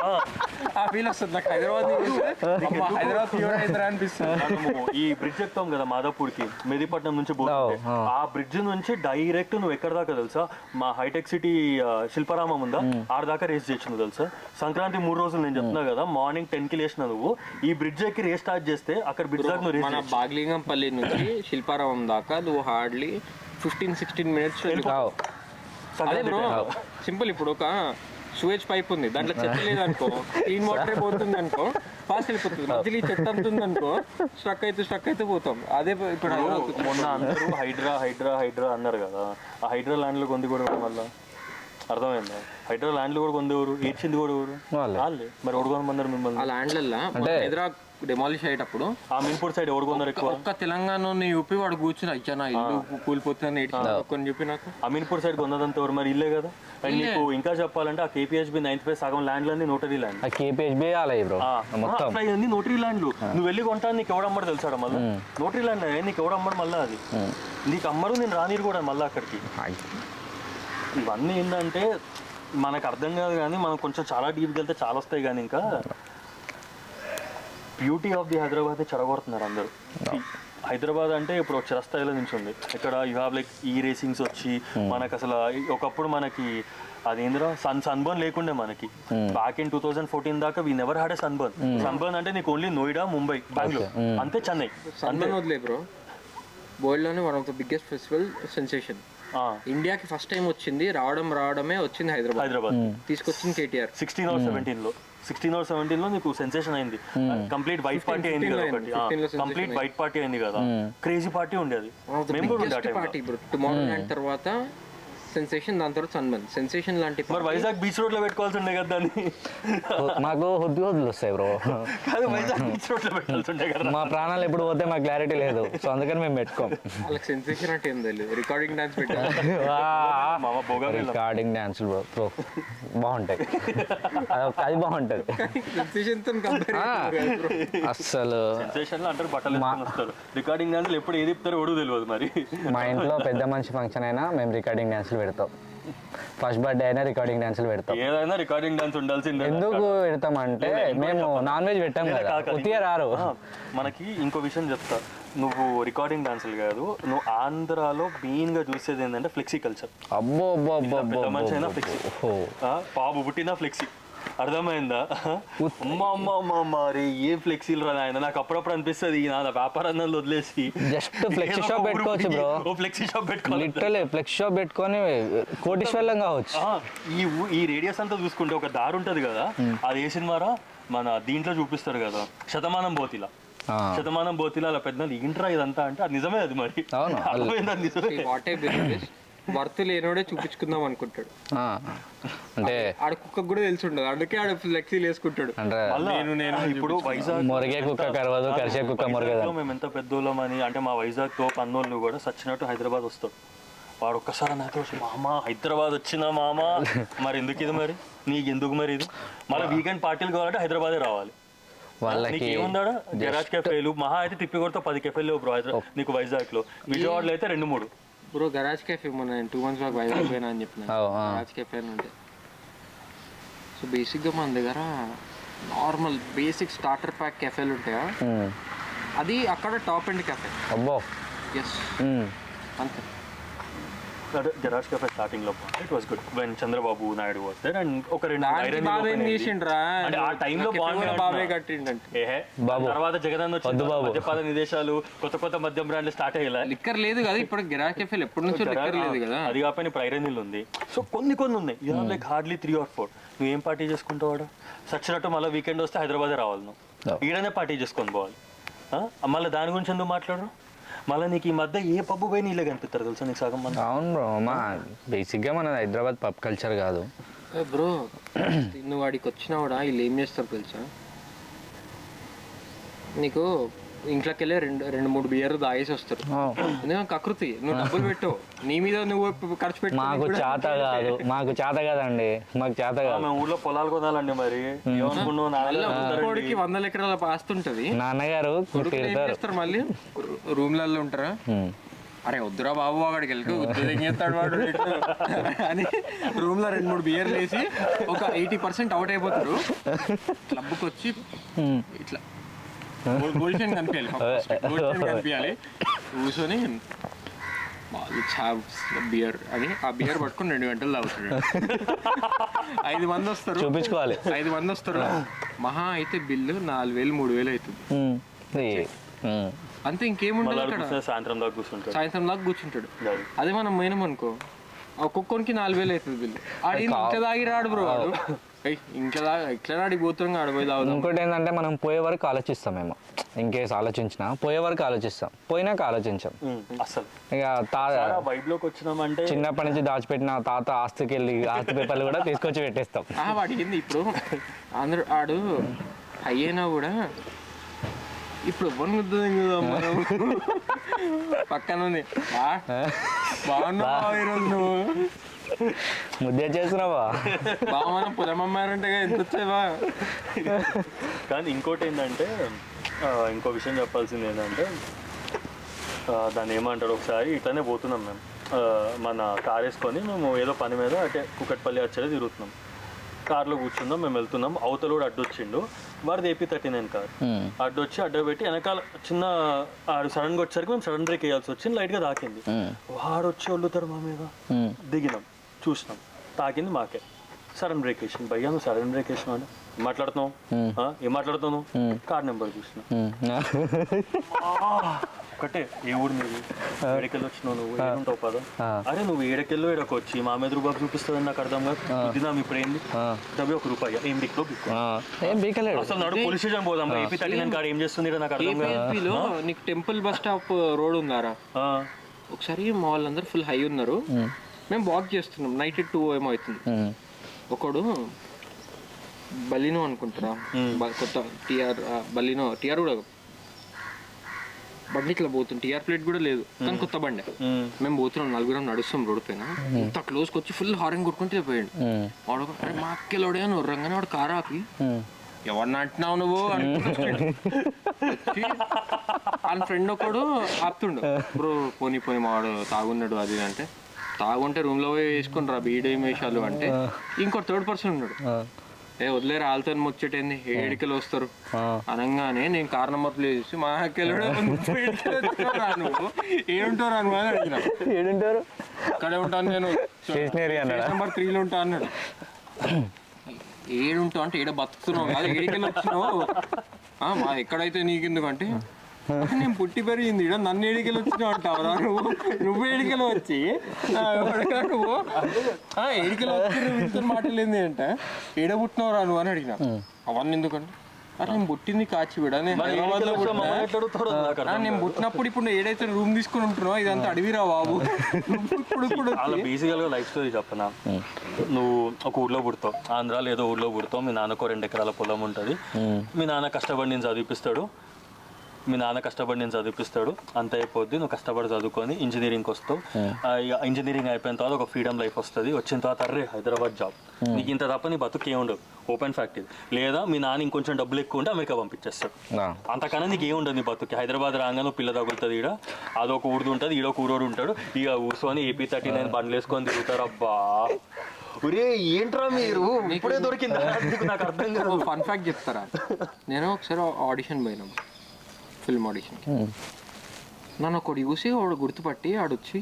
ఆ ఫీల్ వస్తుంది నాకు. హైదరాబాద్ ప్యూర్ హైదరాబాద్ అనిపిస్తుంది. ఈ బ్రిడ్జ్ ఎక్కుతాం కదా మాదాపూర్కి, మెదిపట్నం నుంచి పోతుంది, ఆ బ్రిడ్జ్ నుంచి డైరెక్ట్ నువ్వు ఎక్కడ దాకా తెలుసా, మా హైటెక్ సిటీ శిల్పారామం ఉందా, ఆడ దాకా రేస్ చేయొచ్చు తెలుసా. సంక్రాంతి 3 రోజులు నేను చెప్తున్నా కదా, మార్నింగ్ 10కి లేచిన నువ్వు ఈ బ్రిడ్జ్ ఎక్కి రేస్ స్టార్ట్ చేస్తే అక్కడ బ్రిడ్జ్ దాకా నువ్వు మన బాగ్లింగంపల్లి నుంచి శిల్పారామం దాకా నువ్వు హార్డ్లీ 15-16 minutes. అదే బ్రో సింపుల్. ఇప్పుడు ఒక సూయేజ్ పైప్ ఉంది, దాంట్లో చెత్త లేదనుకో, క్లీన్ వాటర్ పోతుంది అనుకో, ఫాస్ట్ వెళ్ళిపోతుంది. మధ్యలో ఈ చెత్త అంతుంది అనుకో, స్ట్రక్ అయితే పోతాం. అదే ఇప్పుడు మొన్న అందరూ హైడ్రా అన్నారు కదా, ఆ హైడ్రా ల్యాండ్లో కొంది కూడా మళ్ళీ అర్థమైందా? హైడ్రా ల్యాండ్లు కూడా కొందేవారు, ఏడ్చింది కూడా ఎవరు? వాళ్ళే. మరి ఓడుకోమన్నారు మిమ్మల్ని. ఆ ల్యాండ్లల్లో హైదరాబాద్ డెమాలిష్ అయ్యేటప్పుడు ఆ మీన్పూర్ సైడ్ ఓడుకున్నారు ఎక్కువ. ఒక్క తెలంగాణ యూపీ వాడు కూర్చుని ఇచ్చానా ఇల్లు కూలిపోతుందని కొన్ని చెప్పి నాకు. అమీన్పూర్ సైడ్ కొన్నదంతా ఎవరు మరి? ఇల్లే కదా. అండ్ నీకు ఇంకా చెప్పాలంటే ఆ కేపీహెచ్బి 9th phase సగం ల్యాండ్లన్నీ నోటరీ ల్యాండ్. మొత్తం నోటరీ ల్యాండ్లు. నువ్వు వెళ్ళి కొంటా నీకు ఎవడమ్మడు తెలుసాడు మళ్ళీ. నోటరీ ల్యాండ్ నీకు ఎవడమ్మడు మళ్ళీ, అది నీకు అమ్మరు, నేను రానిరు కూడా మళ్ళీ అక్కడికి. ఇవన్నీ ఏంటంటే మనకు అర్థం కాదు, కానీ మనం కొంచెం చాలా డీప్కి వెళ్తే చాలా వస్తాయి. కానీ ఇంకా బ్యూటీ ఆఫ్ ది హైదరాబాద్ చెడగొడుతున్నారు అందరూ. హైదరాబాద్ అంటే ఇప్పుడు ఒక చిరస్థాయిలో నుంచి ఉంది. ఇక్కడ యూ హ్యావ్ లైక్ ఈ రేసింగ్స్ వచ్చి మనకు అసలు ఒకప్పుడు మనకి అదేంద్రా సన్బర్న్ లేకుండే మనకి. బ్యాక్ ఇన్ 2014 దాకా we never had a Sunburn అంటే నీకు ఓన్లీ నోయిడా, ముంబై, బెంగళూరు, అంతే, చెన్నై. సన్బర్న్ వదిలే బ్రో, వరల్డ్లోనే one of the biggest festival sensation. ఇండియాకి ఫస్ట్ టైం వచ్చింది, రావడమే వచ్చింది హైదరాబాద్. తీసుకొచ్చింది కేటీఆర్ 16 or 17లో నీకు సెన్సేషన్ అయింది. కంప్లీట్ వైట్ పార్టీ అయింది కదా ఒకటి, కంప్లీట్ వైట్ పార్టీ అయింది కదా, క్రేజీ పార్టీ ఉండేది. పార్టీ టుమారో ల్యాండ్ తర్వాత సెన్సేషన్, దాని తర్వాత సన్బర్న్ సెన్సేషన్ లాంటి. మరి వైజాగ్ బీచ్ రోడ్ లో పెట్టుకోవాల్సి ఉండే కదా దాన్ని. మాకు హుద్దులు వస్తాయి బ్రో, వైజాగ్ బీచ్ రోడ్ లో పెట్టాల్సి ఉండే కదా. మా ప్రాణాలు ఎప్పుడు పోతే మాకు క్లారిటీ లేదు, సో అందుకని మేము పెట్టుకోం. వాళ్ళకి సెన్సేషన్ అంటే ఏం తెలియదు. రికార్డింగ్ డాన్స్ పెట్టారు, రికార్డింగ్ డాన్స్ బ్రో బాగుంటాయి, అది బాగుంటది. అసలు సెన్సేషన్ లో అంటారు బట్టలు వస్తారు, రికార్డింగ్ డాన్స్ ఎప్పుడు ఏది ఇస్తారో ఒడుగు తెలియదు. మరి మా ఇంట్లో పెద్ద మనిషి ఫంక్షన్ అయినా మేము రికార్డింగ్ డాన్సులు పెడతాం, ఫస్ట్ బర్త్డే అయినా రికార్డింగ్ డాన్సులు పెడతాం. ఏదైనా రికార్డింగ్ డాన్స్ ఉండాల్సిందే. ఎందుకు పెడతామంటే మేము నాన్ వెజ్ పెట్టాం కదా, ఉత్తిగా రారు. మనకి ఇంకో విషయం చెప్తా, నువ్వు రికార్డింగ్ డాన్సులు కాదు, నువ్వు ఆంధ్రాలో మెయిన్ గా చూసేది ఏంటంటే ఫ్లెక్సీ కల్చర్. అబ్బో మంచి అయినా ఫ్లెక్సీ, పాపు పుట్టినా ఫ్లెక్సీ, అర్థమైందా? మరి ఏ ఫ్లెక్సీలు రా ఆయన. నాకు అప్పుడప్పుడు అనిపిస్తుంది నా వ్యాపారాన్ని వదిలేసి జస్ట్ ఫ్లెక్సీ షాప్ పెట్టుకోవచ్చు బ్రో. ఫ్లెక్సీ షాప్ పెట్టుకోవాలి, లిటరల్లీ ఫ్లెక్సీ షాప్ పెట్టుకొని కోటీశ్వర్లం కావచ్చు. ఈ రేడియస్ అంతా చూసుకుంటే ఒక దారి ఉంటది కదా, అది ఏ సినిమారా మన దీంట్లో చూపిస్తారు కదా, శతమానం బోతిలా అలా పెద్ద ఏంట్రా ఇదంతా అంటే అది నిజమే. అది మరి నిజమే. వర్త్ లేనోడే చూపించుకుందాం అనుకుంటాడు, అంటే ఆడ కుక్క కూడా తెలిసి ఉండదు, అందుకే ఆడ ఫ్లెక్సీలు వేసుకుంటాడు. ఇప్పుడు వైజాగ్ మొరగే కుక్క కరవదు, కరిసే కుక్క మొరగదు. మేము ఎంత పెద్దోళ్ళం అని అంటే మా వైజాగ్ తో పన్నోళ్ళు కూడా సచ్చినట్టు హైదరాబాద్ వస్తాడు. వాడు ఒక్కసారి నాతో మామ హైదరాబాద్ వచ్చిన మామ, మరి ఎందుకు ఇది, మరి నీకు ఎందుకు మరి ఇది, మళ్ళీ వీకెండ్ పార్టీలు కావాలంటే హైదరాబాదే రావాలి. వాళ్ళకి ఏముందా గరాజ్ కెఫేలు మహా అయితే తిప్పి కొడితే 10 కెఫేలు బ్రో నీకు వైజాగ్ లో. విజయవాడలో అయితే 2-3 బ్రో. గరాజ్ కెఫే మొన్న 2 months బ్యాక్ వైజాగ్ పోయినా అని చెప్పిన, గరాజ్ కెఫే అని ఉంటే. సో బేసిక్గా మన దగ్గర నార్మల్ బేసిక్ స్టార్టర్ ప్యాక్ కెఫేలు ఉంటాయా, అది అక్కడ టాప్ ఎండ్ కెఫే. అబ్బో ఎస్ అంతే. అంటే గరాజ్ కెఫే స్టార్టింగ్ లో it was good when Chandrababu Naidu was there and ఒక రెండు ఐరన్ బాబు ఏం చేసిండ్రా అంటే ఆ టైంలో బాబే కట్టిండంటే ఏహే తర్వాత జగనన్న వచ్చింది మద్యపాన నిదేశాలు కొత్త మద్యం బ్రాండ్లు స్టార్ట్ అయ్యేలా లిక్కర్ లేదు కదా ఇప్పుడు గిరాక్ కెఫేలు ఎప్పటి నుంచో లిక్కర్ లేదు కదా. అది కాకపోయినా ఇప్పుడు ఐరన్ ఇల్లు ఉంది. సో కొన్ని ఉన్నాయి లైక్ హార్డ్లీ 3 or 4. నువ్వు ఏం పార్టీ చేసుకుంటావాడు సచ్చినట్టు మళ్ళీ వీకెండ్ వస్తే హైదరాబాదే రావాలి, నువ్వు ఈడనే పార్టీ చేసుకొని పోవాలి. మళ్ళీ దాని గురించి ఎందుకు మాట్లాడరు? మళ్ళీ నీకు ఈ మధ్య ఏ పబ్బు పోయి నీళ్ళే కనిపిస్తారు తెలుసా నీకు సగం మంది. అవును బ్రో, బేసిక్గా మన హైదరాబాద్ పబ్ కల్చర్ కాదు బ్రో. నువ్వు వాడికి వచ్చినా కూడా వీళ్ళు ఏం చేస్తారు తెలుసా, నీకు ఇంట్లోకి వెళ్ళి 2-3 బియర్లు తాగేసి వస్తారు. ఎందుకంటే కకృతి, నువ్వు డబ్బులు పెట్టు, నీ మీద నువ్వు ఖర్చు పెట్టు. మాకు చేత కాదు, మాకు చేత కాదండి, మాకు చేత కాదు. మేము ఊర్లో పొలాలు కొనాలండి, మరి కోడికి 100 ఎకరాల ఆస్తుంటది. నాన్నగారు చేస్తారు మళ్ళీ రూమ్లలో ఉంటారా, అరే వద్దురా బాబు అక్కడికి వెళ్ళి ఉద్యోగం చేస్తాడు వాడు అని రూమ్ లో 2-3 బియర్లు వేసి ఒక 80% అవుట్ అయిపోతారు. క్లబ్కి వచ్చి ఇట్లా గోల్షన్ కనిపించాలి కూర్చొని బియర్ అని ఆ బియర్ పట్టుకుని 2 గంటలు తాగుతాడు. 5 మంది వస్తారు, చూపించుకోవాలి. 5 మంది వస్తారు, మహా అయితే బిల్లు 4,000-3,000 అవుతుంది అంతే. ఇంకేముండదు అక్కడ. సాయంత్రం దాకా కూర్చుంటాడు. అదే మనం పోయినాం అనుకో ఒక్కొక్కరికి 4,000 అవుతుంది బిల్లు. ఆడి ఇంత దాగి రాడు బ్రో, వాడు ఇంకా ఇట్లా ఆడికి పోతాం ఆడిపోయి తాగుతాం. ఇంకోటి ఏంటంటే మనం పోయే వరకు ఆలోచిస్తాం, మేము ఇంకేసి ఆలోచించినా పోయే వరకు ఆలోచిస్తాం, పోయినాక ఆలోచించాం అసలు. ఇక వైబ్లోకి వచ్చినామంటే చిన్నప్పటి నుంచి దాచిపెట్టిన తాత ఆస్తికి వెళ్ళి ఆస్తి పేపర్లు కూడా తీసుకొచ్చి పెట్టేస్తాం. వాడికి ఏంది ఇప్పుడు అందరూ ఆడు అయ్యేనా కూడా ఇప్పుడు ఎవరిని గుర్తుంది కదా మనం పక్కన బాగున్నావు ఈరోజు నువ్వు ముద్దే చేస్తున్నావా బాగా మనం పొలమమ్మారంటే ఎంత వచ్చావా. కానీ ఇంకోటి ఏంటంటే ఇంకో విషయం చెప్పాల్సింది ఏంటంటే దాన్ని ఏమంటారు, ఒకసారి ఇట్లానే పోతున్నాం మేము, మన కార్ వేసుకొని మేము ఏదో పని మీద అంటే కుకట్పల్లి వచ్చేది తిరుగుతున్నాం. కార్లో కూర్చున్నాం, మేము వెళ్తున్నాం, అవతల కూడా అడ్డు వచ్చిండు, వాడిది AP39 కార్. అడ్డు వచ్చి అడ్డు పెట్టి వెనకాల చిన్న ఆడు సడన్గా వచ్చేసరికి మేము సడన్ బ్రేక్ వేయాల్సి వచ్చింది, లైట్గా తాకింది. వాడు వచ్చి వల్లుతారు మా మీద, దిగినాం, చూసినాం, తాకింది మాకే. సడన్ బ్రేక్ వేసింది. భయ్యా నువ్వు సడన్ బ్రేక్ వేసినావు అని ఏం మాట్లాడుతున్నావు, కార్ నెంబర్ చూసిన ఒకటే ఏ ఊరు నువ్వు ఏడకెళ్ళి వచ్చినావు, నువ్వు ఏడుంటావు పదా, అరే నువ్వు ఏడకెళ్ళో ఏడకు వచ్చి మా మీద రూపాయలు చూపిస్తుంది నాకు అర్థం కాదు. ఇదినా ఇప్పుడు ఏంది డబ్బు ₹1 ఏం బిక్లో అసలు నాడు పోలీస్ స్టేషన్ పోదాం. AP39 కార్ ఏం చేస్తుంది నాకు అర్థం కాదు. నీకు టెంపుల్ బస్ స్టాప్ రోడ్ ఉందారా, ఒకసారి మా వాళ్ళందరూ ఫుల్ హై ఉన్నారు, మేము వాక్ చేస్తున్నాం, నైట్ 2 ఏమో అవుతుంది. ఒకడు బలినో అనుకుంటారా, కొత్త బలినో టిఆర్ కూడా బండి ఇట్లా పోతుంది, టిఆర్ ప్లేట్ కూడా లేదు కానీ కొత్త బండి. మేము పోతున్నాం, 4 నడుస్తాం రోడ్ పైన, ఇంత క్లోజ్కి వచ్చి ఫుల్ హార్న్ కొట్టుకుంటే పోయాడు. వాడు మా అక్కెలోడే అని వర్రంగానే వాడు కారు ఆపి ఎవరిని అంటున్నావు నువ్వు వాళ్ళ ఫ్రెండ్ ఒకడు ఆపుతుండు, బ్రో పోనీ మావాడు తాగున్నాడు అది అంటే, తాగుంటే రూమ్ లో వేసుకుని రా బీడేం వేషాలు అంటే, ఇంకో 3rd person ఉన్నాడు, వదిలేరు వాళ్ళతో ముచ్చటేంది 7 వస్తారు అనగానే నేను కార్ నెంబర్ ప్లేస్ చూసి మా నువ్వు ఏడుంటావు రాను అని అడిగిన. ఏడుంటారు అక్కడే ఉంటాను నేను, నెంబర్ 3లో ఉంటా అన్నాడు. ఏడుంటావు అంటే ఏడ బతుకుతున్నావు కాదు, ఏడికెళ్ళి వచ్చినావు మా ఎక్కడైతే నీకెందుకంటే నేను పుట్టి పెరిగింది ఇక్కడ, నన్ను ఏడికెళ్ళి వచ్చినావు అంటావురా నువ్వు ఏడికెళ్ళి వచ్చి నువ్వు ఏడికెళ్ళి వచ్చి నువ్వు ఇంత మాటలేంది అంటే ఏడ పుట్టినవరా నువ్వు అని అడిగిన. అవన్నీ ఎందుకంటే అరే నేను పుట్టింది కాచివిడ, నేను హైదరాబాద్ లో పుట్టినా, నేను పుట్టినప్పుడు ఇప్పుడు ఏడైతే రూమ్ తీసుకుని ఉంటున్నావు ఇదంతా అడవిరా బాబు. ఇప్పుడు బేసికల్ గా లైఫ్ స్టోరీ చెప్పనా, నువ్వు ఒక ఊర్లో పుడతావు, ఆంధ్రాలో ఏదో ఊర్లో పుడతావు, మీ నాన్నకో 2 ఎకరాల పొలం ఉంటుంది, మీ నాన్న కష్టపడి నేను చదివిపిస్తాడు, అంత అయిపోద్ది, నువ్వు కష్టపడి చదువుకొని ఇంజనీరింగ్కి వస్తావు. ఇంజనీరింగ్ అయిపోయిన తర్వాత ఒక ఫ్రీడమ్ లైఫ్ వస్తుంది, వచ్చిన తర్వాత అర్రే హైదరాబాద్ జాబ్, నీకు ఇంత తప్ప నీ బతుకు ఏముండదు, ఓపెన్ ఫ్యాక్ట్ ఇది. లేదా మీ నాన్న ఇంకొంచెం డబ్బులు ఎక్కువ ఉంటే అమెరికా పంపించేస్తాడు, అంతకన్నా నీకు ఏముండదు నీ బతుకి. హైదరాబాద్ రాగానే పిల్ల తగులుతుంది, ఈడ అదొక ఊరు ఉంటుంది, ఈడొక ఊరోడు ఉంటాడు, ఇక కూర్చొని AP39 బండ్లు వేసుకొని తిరుగుతారు. అబ్బా ఒరే ఏంట్రా మీరు ఇప్పుడే దొరికిందా నాకు అర్థం కాదు. ఫన్ ఫ్యాక్ట్ చెప్తారా, నేను ఒకసారి ఆడిషన్ పోయినాం, ఫిల్మ్ ఆడిషన్. నన్ను ఒకటి చూసి వాడు గుర్తుపట్టి ఆడొచ్చి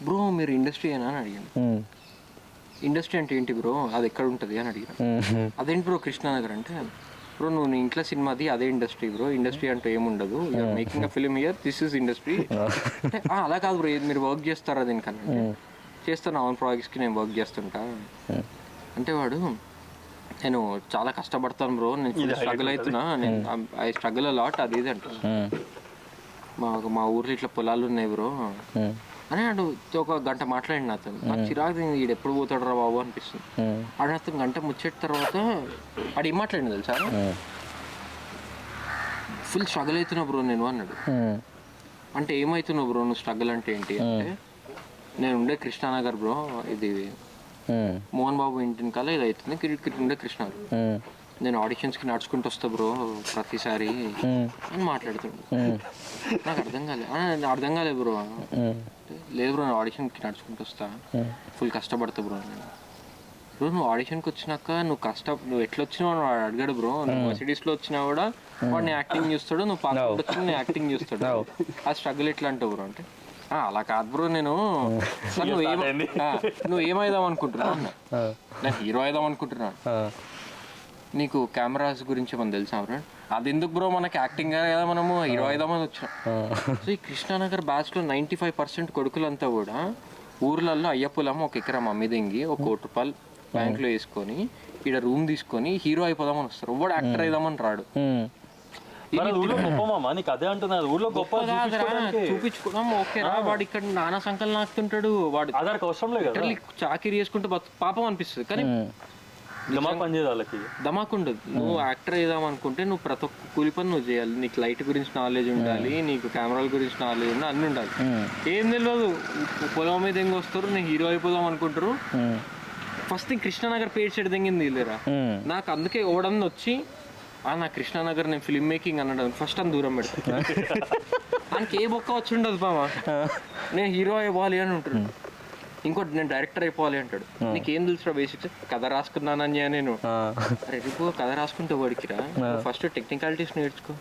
బ్రో మీరు ఇండస్ట్రీ అని అడిగాను. ఇండస్ట్రీ అంటే ఏంటి బ్రో, అది ఎక్కడ ఉంటుంది అని అడిగాను. అదేంటి బ్రో కృష్ణానగర్ అంటే, బ్రో నువ్వు నీ ఇంట్లో సినిమాది అదే ఇండస్ట్రీ బ్రో, ఇండస్ట్రీ అంటే ఏముండదు, you're making a film here, this is industry అంటే అలా కాదు బ్రో, మీరు వర్క్ చేస్తారా దీనికన్నా, చేస్తాను ఆన్ ప్రాజెక్ట్స్కి నేను వర్క్ చేస్తుంటా అంటే వాడు నేను చాలా కష్టపడతాను బ్రో, నేను స్ట్రగుల్ అవుతున్నా, నేను ఐ స్ట్రగుల్ అలాట్ అది ఇది అంటాను. మా ఊర్లో ఇట్లా పొలాలు ఉన్నాయి బ్రో అని అడు ఒక గంట మాట్లాడిన అతను. నాకు చిరాకు వీడు ఎప్పుడు పోతాడు రా బాబు అనిపిస్తుంది. ఆడ అతను గంట ముచ్చేట తర్వాత ఆడు ఏం మాట్లాడిన తెలుసా, ఫుల్ స్ట్రగుల్ అవుతున్నా బ్రో నేను అన్నాడు. అంటే ఏమవుతున్నావు బ్రో నువ్వు స్ట్రగుల్ అంటే ఏంటి అంటే, నేను ఉండే కృష్ణానగర్ బ్రో, ఇది మోహన్ బాబు ఇంటిని కల్లా ఇది అవుతుంది, ఉండే కృష్ణానగర్, నేను ఆడిషన్స్కి నడుచుకుంటూ వస్తా బ్రో ప్రతిసారి అని మాట్లాడుతుండు. నాకు అర్థం కాలేదు బ్రో. లేదు బ్రో నేను ఆడిషన్కి నడుచుకుంటూ వస్తా, ఫుల్ కష్టపడతా బ్రో. బ్రో నువ్వు ఆడిషన్కి వచ్చినాక నువ్వు ఎట్లా వచ్చినావు అని వాడు అడిగాడు బ్రో. నువ్వు మర్సిడీస్లో వచ్చినా కూడా వాడిని యాక్టింగ్ చూస్తాడు, నువ్వు పాస్పోర్ట్ వచ్చినా నేను యాక్టింగ్ చూస్తాడు. ఆ స్ట్రగుల్ ఎట్లా అంటావు బ్రో అంటే, అలా కాదు బ్రో, నేను నువ్వు ఏమైదాం అనుకుంటున్నావు అన్న, నేను హీరో అయిదాం అనుకుంటున్నాను, నీకు కెమెరాస్ గురించి మనం తెలుసా బ్రో, అది ఎందుకు బ్రో మనకి యాక్టింగ్ కదా మనము హీరో అయిదామని వచ్చినాం. సో ఈ కృష్ణానగర్ బ్యాచ్లో 95% కొడుకులంతా కూడా ఊర్లలో అయ్యప్పులమ్మ ఒక ఎకరం అమ్మిదింగి ఒక ₹1 బ్యాంక్లో వేసుకొని ఈడ రూమ్ తీసుకొని హీరో అయిపోదామని వస్తారు. వాడు యాక్టర్ అయిదామని రాడు. చూపించుకోవడం ఓకే రా, వాడు ఇక్కడ నానా సంకల్ నాకుతుంటాడు, వాడు చాకరీ చేసుకుంటూ పాపం అనిపిస్తుంది. కానీ ధమాక్ ఉండదు. నువ్వు యాక్టర్ అయిదాం అనుకుంటే నువ్వు ప్రతి ఒక్క కూలి పని నువ్వు చేయాలి. నీకు లైట్ గురించి నాలెడ్జ్ ఉండాలి, నీకు కెమెరాల గురించి నాలెడ్జ్ ఉండాలి, అన్నీ ఉండాలి. ఏం తెలియదు, పొలం మీద ఎంగ వస్తారు, నేను హీరో అయిపోదాం అనుకుంటారు. ఫస్ట్ కృష్ణానగర్ పేరు చెడు తెంగింది లేరా నాకు. అందుకే ఓడని వచ్చి నా కృష్ణానగర్ నేను ఫిల్మ్ మేకింగ్ అన్నాడు ఫస్ట్ అని దూరం పెడతా. ఆయనకి ఏ బొక్క వచ్చి ఉండదు బామా, నేను హీరో అయిపోవాలి అని ఉంటాడు. ఇంకోటి నేను డైరెక్టర్ అయిపోవాలి అంటాడు. నీకేం తెలుసురా బేసిక్స్, కథ రాసుకున్నానని నేను. అరే కథ రాసుకుంటే వాడికిరా, ఫస్ట్ టెక్నికాలిటీస్ నేర్చుకో.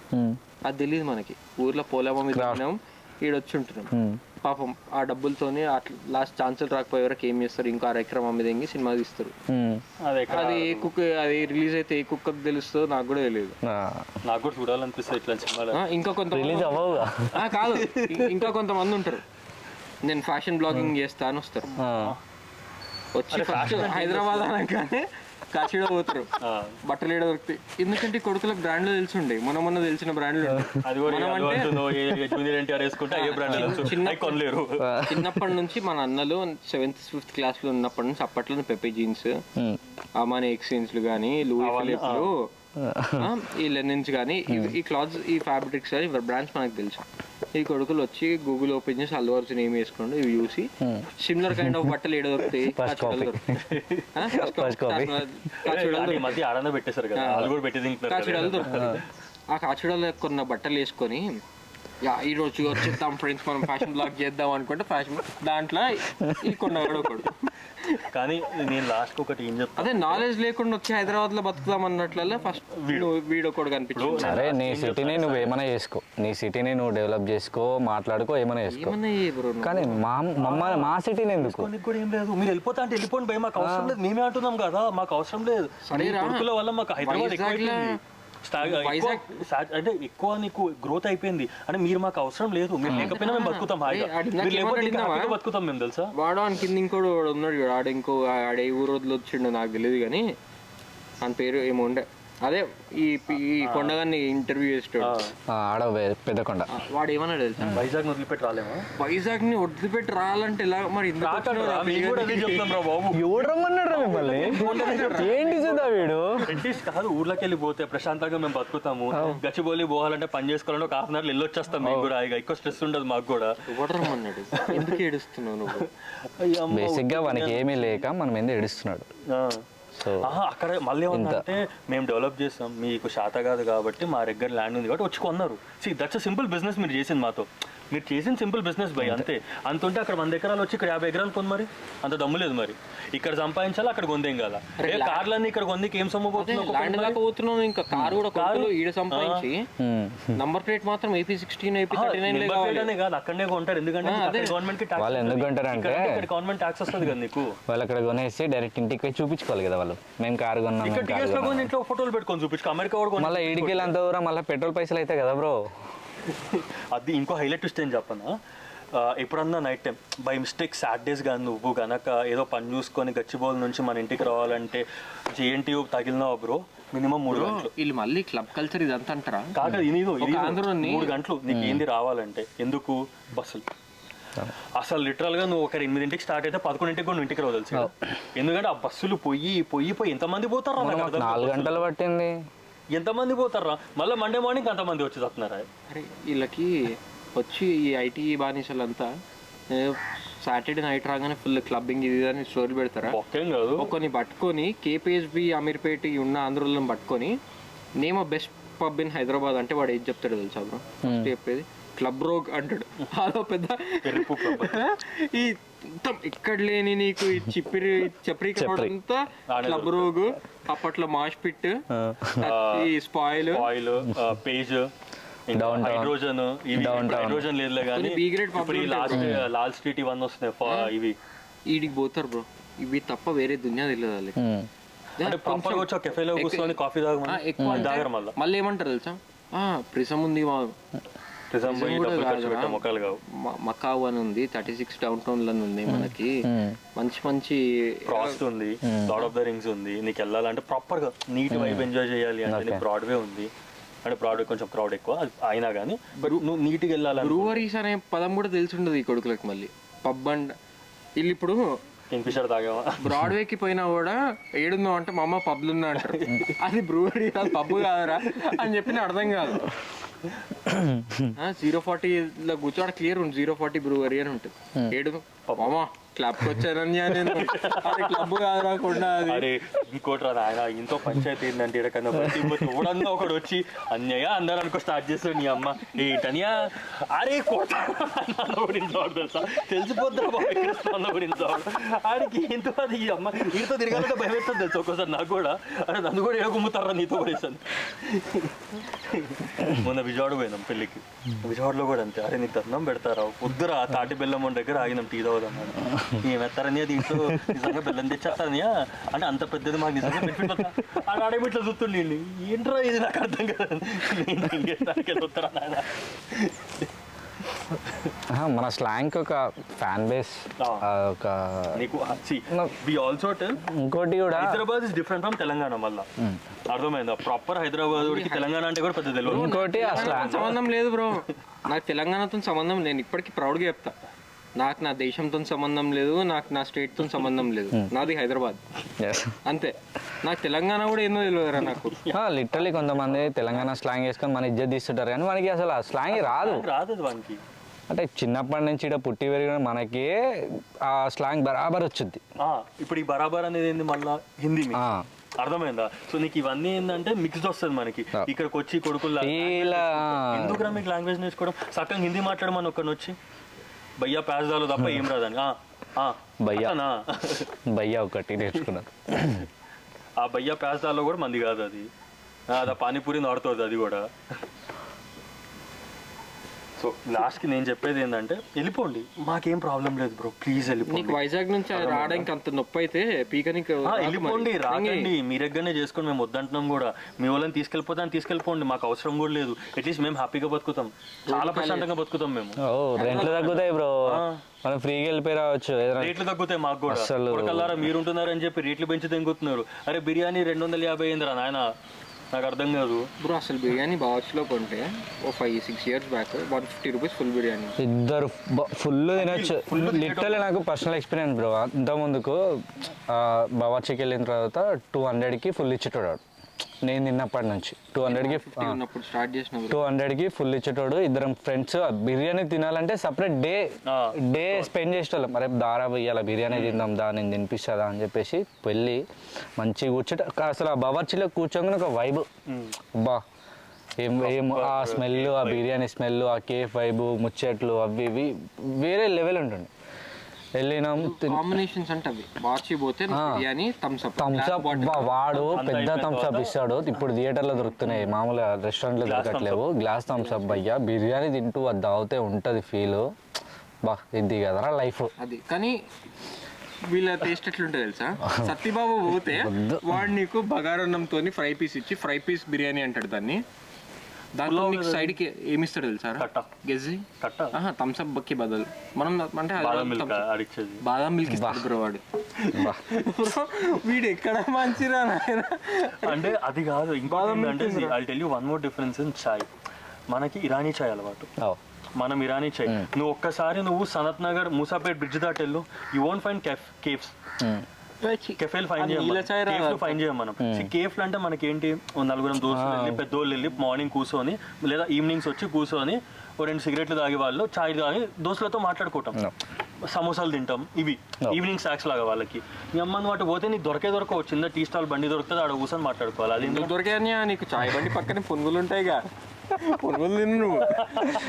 అది తెలియదు మనకి. ఊర్లో పోలేమో మీద ఈడొచ్చి ఉంటున్నాం పాపం. ఆ డబ్బులతోనే అట్లా లాస్ట్ ఛాన్సులు రాకపోయే వరకు ఏం చేస్తారు, ఇంకో అరెక్రమ్ అమ్మేది సినిమా తీస్తారు. అది ఏ కుక్క, అది రిలీజ్ అయితే ఏ కుక్కకు తెలుస్తుందో నాకు కూడా తెలియదు. నాకు కూడా చూడాలనిపిస్తుంది ఇట్లా సినిమాలు. ఇంకా కొంతమంది కాదు, ఇంకా కొంతమంది ఉంటారు, నేను ఫ్యాషన్ బ్లాగింగ్ చేస్తా అని వస్తారు. వచ్చి ఫస్ట్ హైదరాబాద్ అనగానే కాశీలో పోతారు, బట్టలు ఏడ దొరుకుతాయి. ఎందుకంటే కొడుకులకు బ్రాండ్లు తెలిసిండే, మొన్న తెలిసిన బ్రాండ్లు. చిన్నప్పటి నుంచి మన అన్నలు 7th 5th క్లాస్ లో ఉన్నప్పటి నుంచి అప్పట్లో పెప్పీ జీన్స్, అమానీ ఎక్స్చేంజ్లు కానీ, లూయి ఫిలిప్లు, ఈ లెనిన్స్ కానీ, ఈ క్లాత్స్, ఈ ఫ్యాబ్రిక్స్ కానీ బ్రాండ్స్ మనకు తెలుసు. ఈ కొడుకులు వచ్చి గూగుల్ ఓపెన్ చేసి అల్లు అర్జున్ ఏమి వేసుకోండి ఇవి చూసి సిమిలర్ కైండ్ ఆఫ్ బట్టలు ఏడ దొరుకుతాయి, కాచుడలు దొరుకుతాయి. ఆ కాచుడలు కొన్న బట్టలు వేసుకొని ఈ రోజు వచ్చేద్దాం ఫ్రెండ్స్ మనం ఫ్యాషన్ బ్లాగ్ చేద్దాం అనుకుంటే ఫ్యాషన్ దాంట్లో ఈ కొన్నవాడు ఒకడు. కానీ నేను లాస్ట్ ఒకటి ఏం చెప్తా, అదే నాలెడ్జ్ లేకుండా వచ్చి హైదరాబాద్ లో బతుకుదాం అన్నట్ల ఫస్ట్ వీడియో కూడా కనిపించింది. సరే నీ సిటీని నువ్వు ఏమైనా చేసుకో, నీ సిటీని నువ్వు డెవలప్ చేసుకో, మాట్లాడుకో, ఏమైనా చేసుకో. కానీ మా సిటీని ఎందుకు కూడా ఏం లేదు, మీరు వెళ్ళిపోతా అంటే వెళ్ళిపోండి భయ, మాకు అవసరం లేదు. మేమే అంటున్నాం కదా, మాకు అవసరం లేదు. కొడుకుల వల్ల మాకు హైదరాబాద్ అంటే ఎక్కువ నీకు గ్రోత్ అయిపోయింది అంటే మీరు మాకు అవసరం లేదు, మీరు లేకపోయినా మేము బతుకుతాం, బతుకుతాం మేము తెలుసా. వాడు అని కింద ఇంకోడు ఉన్నాడు, ఆడే ఊరు వదిలి వచ్చిండు నాకు తెలియదు కానీ ఆయన పేరు ఏమో ఉండే. అదే ఈ కొండగాన్ని ఇంటర్వ్యూ చేస్తాడు ఆడ పెద్దకొండ. వాడు ఏమన్నాడు తెలుసా, వైజాగ్ ని వదిలిపెట్టి రాలేమా, వైజాగ్ ని వదిలిపెట్టి రావాలంటే ఎలా మరి కాదు. ఊర్లోకి వెళ్ళిపోతే ప్రశాంతంగా మేము బతుకుతాము, గచ్చిబౌలి పోవాలంటే పని చేసుకోవాలంటే ఒక ½ అవర్ వెళ్ళొచ్చేస్తాం. మీకు కూడా ఎక్కువ స్ట్రెస్ ఉండదు మాకు కూడా. ఇవ్వడమన్నాడు, ఎందుకు ఏడుస్తున్నావు నువ్వు? బేసిక్ గా మనకి ఏమీ లేక మనం ఎందుకు ఏడుస్తున్నాడు. అక్కడ మళ్ళీ ఏమంటే మేము డెవలప్ చేస్తాం, మీకు శాత కాదు కాబట్టి మా దగ్గర ల్యాండ్ ఉంది కాబట్టి వచ్చి కొన్నారు. దట్స్ అ సింపుల్ బిజినెస్ మీరు చేసింది మాతో. మీరు చేసిన సింపుల్ బిజినెస్ బై అంతే. అంత ఉంటే అక్కడ 100 ఎకరాలు వచ్చి ఇక్కడ 50 ఎకరాలు కొని మరి అంత దమ్ము లేదు మరి. ఇక్కడ సంపాదించాలి, అక్కడ కొందేం కాల. కార్లన్నీ ఇక్కడ కొందికి ఏం సొమ్ము ల్యాండ్ దాకా పోతున్నాం, ఇంకా కారు కూడా కారు ఈడ సంపాదించి నంబర్ ప్లేట్ మాత్రం AP16 AP39 కాదు అక్కడనే కొంటారు. ఎందుకంటే గవర్నమెంట్ కి వాళ్ళు ఎందుకు కొంటారంటే గవర్నమెంట్ ట్యాక్స్ వస్తుంది కదా నీకు. వాళ్ళు అక్కడ కొనేసి డైరెక్ట్ ఇంటికి పోయి చూపించుకోవాలి కదా వాళ్ళు, మేము కారు కొన్నాం. ఇక్కడ టికెట్స్ లో కొని ఇంట్లో ఫోటోలు పెట్టుకొని చూపించు. అమెరికా కూడా మళ్ళీ ఈడికి అంత దూరం మళ్ళీ పెట్రోల్ పైసలు అవుతాయి కదా బ్రో. అది ఇంకో హైలైట్ ట్విస్ట్ ఏం చెప్పనా, ఎప్పుడన్నా night time by mistake Saturdays కానీ నువ్వు కనుక ఏదో పని చూసుకొని గచ్చిబౌలి నుంచి మన ఇంటికి రావాలంటే JNTU తగిలినావు బ్రో, మినిమం 3 గంటలు. వీళ్ళు మళ్ళీ క్లబ్ కల్చర్ ఇదంతా అంటారా? కాక ఇది 3 గంటలు నీకు ఏంది రావాలంటే. ఎందుకు? బస్సులు. అసలు లిటరల్ గా నువ్వు ఒక 8ంటికి స్టార్ట్ అయితే 11ంటికి కూడా ఇంటికి రావు తెలుసు. ఎందుకంటే ఆ బస్సులు పోయి ఎంతమంది పోతారా? 4 గంటలు పట్టింది. ఎంతమంది పోతారా? మళ్ళీ మండే మార్నింగ్ అంతమంది వచ్చి చెప్తున్నారా? అరే వీళ్ళకి వచ్చి ఈ IT బానిసలంతా సాటర్డే నైట్ రాగానే ఫుల్ క్లబ్బింగ్ ఇది అని స్టోరీ పెడతారా? ఒక్కేం కాదు, కొన్ని పట్టుకొని KPHB అమీర్పేట ఉన్న ఆంధ్రలో పట్టుకొని name best pub in Hyderabad అంటే వాడు ఏం చెప్తాడు తెలుసా బ్రో? ఫస్ట్ చెప్పేది క్లబ్ రోగ్ అంటాడు. అదో పెద్ద ఈ ఇక్కడ లేని నీకు ఈ చెప్పరి అంతా క్లబ్ రోగ్, అప్పట్లో మాష్ పిట్, ఈ స్పాయిల్ పేజ్, హైడ్రోజన్. హైడ్రోజన్ లేదులే కానీ లాల్ స్ట్రీట్ ఇవన్నీ వస్తున్నాయి. ఇవి వీడికి పోతారు బ్రో, ఇవి తప్ప వేరే దునియా తెలియదు వాళ్ళకి. కెఫేలో కూర్చొని కాఫీ తాగరు. మళ్ళీ ఏమంటారు తెలుసా, ప్రిజం ఉంది మకావ్ అని ఉంది, 36 డౌన్ టౌన్ లో ఉంది మనకి, మంచి మంచి ఫ్రాస్ట్ ఉంది, లార్డ్ ఆఫ్ ద రింగ్స్ ఉంది. నీకు వెళ్ళాలంటే ప్రాపర్ గా నీట్ వైబ్ ఎంజాయ్ చేయాలి అంటే బ్రాడ్వే ఉంది. అంటే బ్రాడ్వే కొంచెం క్రౌడ్ ఎక్కువ అయినా కానీ నువ్వు నీట్ గా వెళ్ళాలి. బ్రూవరీస్ అనే పదం కూడా తెలిసి ఉండదు ఈ కొడుకులకి. మళ్ళీ పబ్ అండ్ వీళ్ళు ఇప్పుడు కింగ్ఫిషర్ తాగావా? బ్రాడ్వేకి పోయినా కూడా ఏడుందో అంటే మా అమ్మ పబ్లు ఉన్నా అంటారు. అది బ్రూవరీ కాదు, పబ్ కాదురా అని చెప్పిన అర్థం కాదు. 040 కూర్చోడ క్లియర్ ఉంది, 040 బ్రూవరీ అని ఉంటుంది. ఏడు మామా క్లబ్ వచ్చానని క్లబ్ కాదురాకుండా అరే ఇంకోటి రా ఆయన ఇంతో పంచాయతీ ఏంటంటే ఎక్కడన్నా చూడన్నా ఒకడు వచ్చి అన్నయ్య అందరూ అనుకో స్టార్ట్ చేస్తాడు. నీ అమ్మ ఏంటనియా అరే కోట గురించి తెలుసా తెలిసిపోద్దా బాబు గురించి ఆడికి ఎంతో అది ఈ అమ్మ వీటితో తిరగాలంటే భయం వేస్తుంది తెలుసు ఒక్కోసారి నాకు కూడా. అరే నన్ను కూడా ఏ గుమ్ముతారా నీతో పడేసాను. మొన్న విజయవాడ పోయినాం పెళ్ళికి, విజయవాడలో కూడా అంతే. అరే నీకు దండం పెడతారా వద్దురా తాటి బెల్లం దగ్గర ఆగినాం టీ తాగుదాం. ఏమెత్తారని దీంట్లో నిజంగా బెల్లం తెచ్చేస్తారనియా అంటే అంత పెద్దది మాకు నిజంగా బెనిఫిట్ అవుతా ఆడే ఇట్లా చూస్తుండే. ఏంట్రా ఇది నాకు అర్థం కదా. చూస్తారా నాయన మన స్లాంగ్ ఒక ఫ్యాన్ బేస్ ఒక ఇంకోటి కూడా Hyderabad is different from Telangana. మళ్ళీ అర్థమైందా? ప్రాపర్ హైదరాబాద్ తెలంగాణ అంటే కూడా పెద్ద తెలియదు. ఇంకోటి అసలు సంబంధం లేదు బ్రో, నాకు తెలంగాణతో సంబంధం. నేను ఇప్పటికీ ప్రౌడ్గా చెప్తా, నాకు నా దేశంతో సంబంధం లేదు, నాకు నా స్టేట్తో సంబంధం లేదు, నాది హైదరాబాద్ అంతే. నాకు తెలంగాణ కూడా ఏందో తెలియదురా నాకు. లిటరలీ కొంతమంది తెలంగాణ స్లాంగ్ వేసుకొని మన ఇజ్జత్ తీస్తుంటారు కానీ మనకి అసలు ఆ స్లాంగ్ రాదు. వానికి అంటే చిన్నప్పటి నుంచి ఇక్కడ పుట్టి పెరిగిన మనకి ఆ స్లాంగ్ బరాబర్ వచ్చింది. ఇప్పుడు ఈ బరాబర్ అనేది ఏంది మళ్ళీ హిందీ అర్థమైందా? సో నీకు ఇవన్నీ ఏంటంటే మిక్స్డ్ వస్తుంది మనకి. ఇక్కడికి వచ్చి కొడుకులు ఎందుకురా మీకు లాంగ్వేజ్ నేర్చుకోవడం, సక్కగా హిందీ మాట్లాడమని ఒక్కడిని వచ్చి భయ్యా ప్యాజ్దాలు తప్ప ఏం రాదని భయ్యా ఒకటి నేర్చుకున్నారు. ఆ భయ్యా ప్యాజ్దాల్లో కూడా మంది కాదు అది, అది పానీపూరి నడుతుంది అది కూడా. సో లాస్ట్కి నేను చెప్పేది ఏంటంటే వెళ్ళిపోండి, మాకేం ప్రాబ్లం లేదు బ్రో, ప్లీజ్ వెళ్ళిపోండి. వైజాగ్ నుంచి రావడానికి అంత నొప్పి అయితే పీకనికి వెళ్ళిపోండి, రాకండి, మీ దగ్గరనే చేసుకోండి. మేము వద్దంటున్నాం కూడా, మీ వాళ్ళని తీసుకెళ్ళిపోండి, మాకు అవసరం కూడా లేదు. అట్లీస్ట్ మేము హ్యాపీగా బతుకుతాం, చాలా ప్రశాంతంగా బతుకుతాం మేము. రెంట్లు తగ్గుతాయి బ్రో, మనం ఫ్రీగా వెళ్ళిపోయి రావచ్చు. రేట్లు తగ్గుతాయి మాకు కూడా. కొడకల్లారా మీరు ఉంటున్నారని చెప్పి రేట్లు పెంచి తెంగుతున్నారు. అరే బిర్యానీ 250 అయిందిరా నాయన, నాకు అర్థం కాదు బ్రో. అసలు బిర్యానీ బాక్స్లో కొంటే ఓ 5-6 years back 150 rupees full biryani, ఇద్దరు ఫుల్ తినొచ్చు. లిటరల్లీ నాకు పర్సనల్ ఎక్స్పీరియన్స్ బ్రో. అంత ముందుకు బావర్చికి వెళ్ళిన తర్వాత 200కి ఫుల్ ఇచ్చేటోడు నేను తిన్నప్పటి నుంచి. 200కి ఫుల్ ఇచ్చేటోడు. ఇద్దరం ఫ్రెండ్స్ బిర్యానీ తినాలంటే సపరేట్ డే స్పెండ్ చేసేటోళ్ళం. మరి దారా ఇవాళ బిర్యానీ తిందాం దా, నేను తినిపిస్తుందా అని చెప్పేసి వెళ్ళి మంచిగా కూర్చోట. అసలు ఆ బావర్చిలో కూర్చోగానే ఒక వైబ్ బా ఆ స్మెల్, ఆ బిర్యానీ స్మెల్, ఆ కేఫ్ వైబు, ముచ్చట్లు అవి ఇవి వేరే లెవెల్ ఉంటుంది. వెళ్ళినాం కాంబినేషన్స్ అంటే అవి వాచి పోతే బిర్యానీ థమ్స్అప్ వాడు పెద్ద థమ్స్అప్ ఇస్తాడు. ఇప్పుడు థియేటర్లో దొరుకుతున్నాయి, మామూలుగా రెస్టారెంట్లో దొరకట్లేవు. గ్లాస్ థమ్స్అప్ అయ్యా, బిర్యానీ తింటూ అది తాగితే ఉంటుంది ఫీల్. బా ఇది కదరా లైఫ్ అది. కానీ వీళ్ళ టేస్ట్ ఎట్లుంటుంది తెలుసా, సత్యబాబు పోతే వాడు నీకు బగారన్నంతో ఫ్రై పీస్ ఇచ్చి ఫ్రై పీస్ బిర్యానీ అంటాడు దాన్ని. దాంట్లో నీకు సైడ్ కి ఏమి ఇస్తాడు తెలుసా, గెజ్జి థమ్స్అప్ బక్కి బదులు మనం అంటే బాదం మిల్క్ ఇస్తాడు బ్రో వాడు. వీడు ఎక్కడ మంచిరా నాయన అంటే అది కాదు. ఇంకా I tell you one more difference in chai. మనకి ఇరానీ చాయ్ అలవాటు, మనం ఇరానీ చాయ్. నువ్వు ఒక్కసారి నువ్వు సనత్ నగర్ మూసాపేట్ బ్రిడ్జ్ దాటెళ్ళు, యూ వోంట్ ఫైండ్ కేఫ్స్. కెఫేలు ఫైన్ చేయం మనం. కేఫ్లు అంటే మనకేంటి, నలుగురం దోస్తులు వెళ్ళి పెద్దోళ్ళు వెళ్ళి మార్నింగ్ కూర్చొని లేదా ఈవినింగ్స్ వచ్చి కూర్చొని 2 సిగరెట్లు తాగే వాళ్ళు చాయ్ తాగి దోస్తులతో మాట్లాడుకుంటాం, సమోసాలు తింటాం. ఇవి ఈవినింగ్ స్నాక్స్ లాగా వాళ్ళకి. మీ అమ్మని వాటి పోతే నీకు దొరకవు, చిన్న టీ స్టాల్ బండి దొరుకుతుంది, ఆడ కూర్చొని మాట్లాడుకోవాలి. అది ఎందుకు దొరికాయని, నీకు చాయ్ బండి పక్కన పునుగులు ఉంటాయిగా, పునుగులు తిను నువ్వు.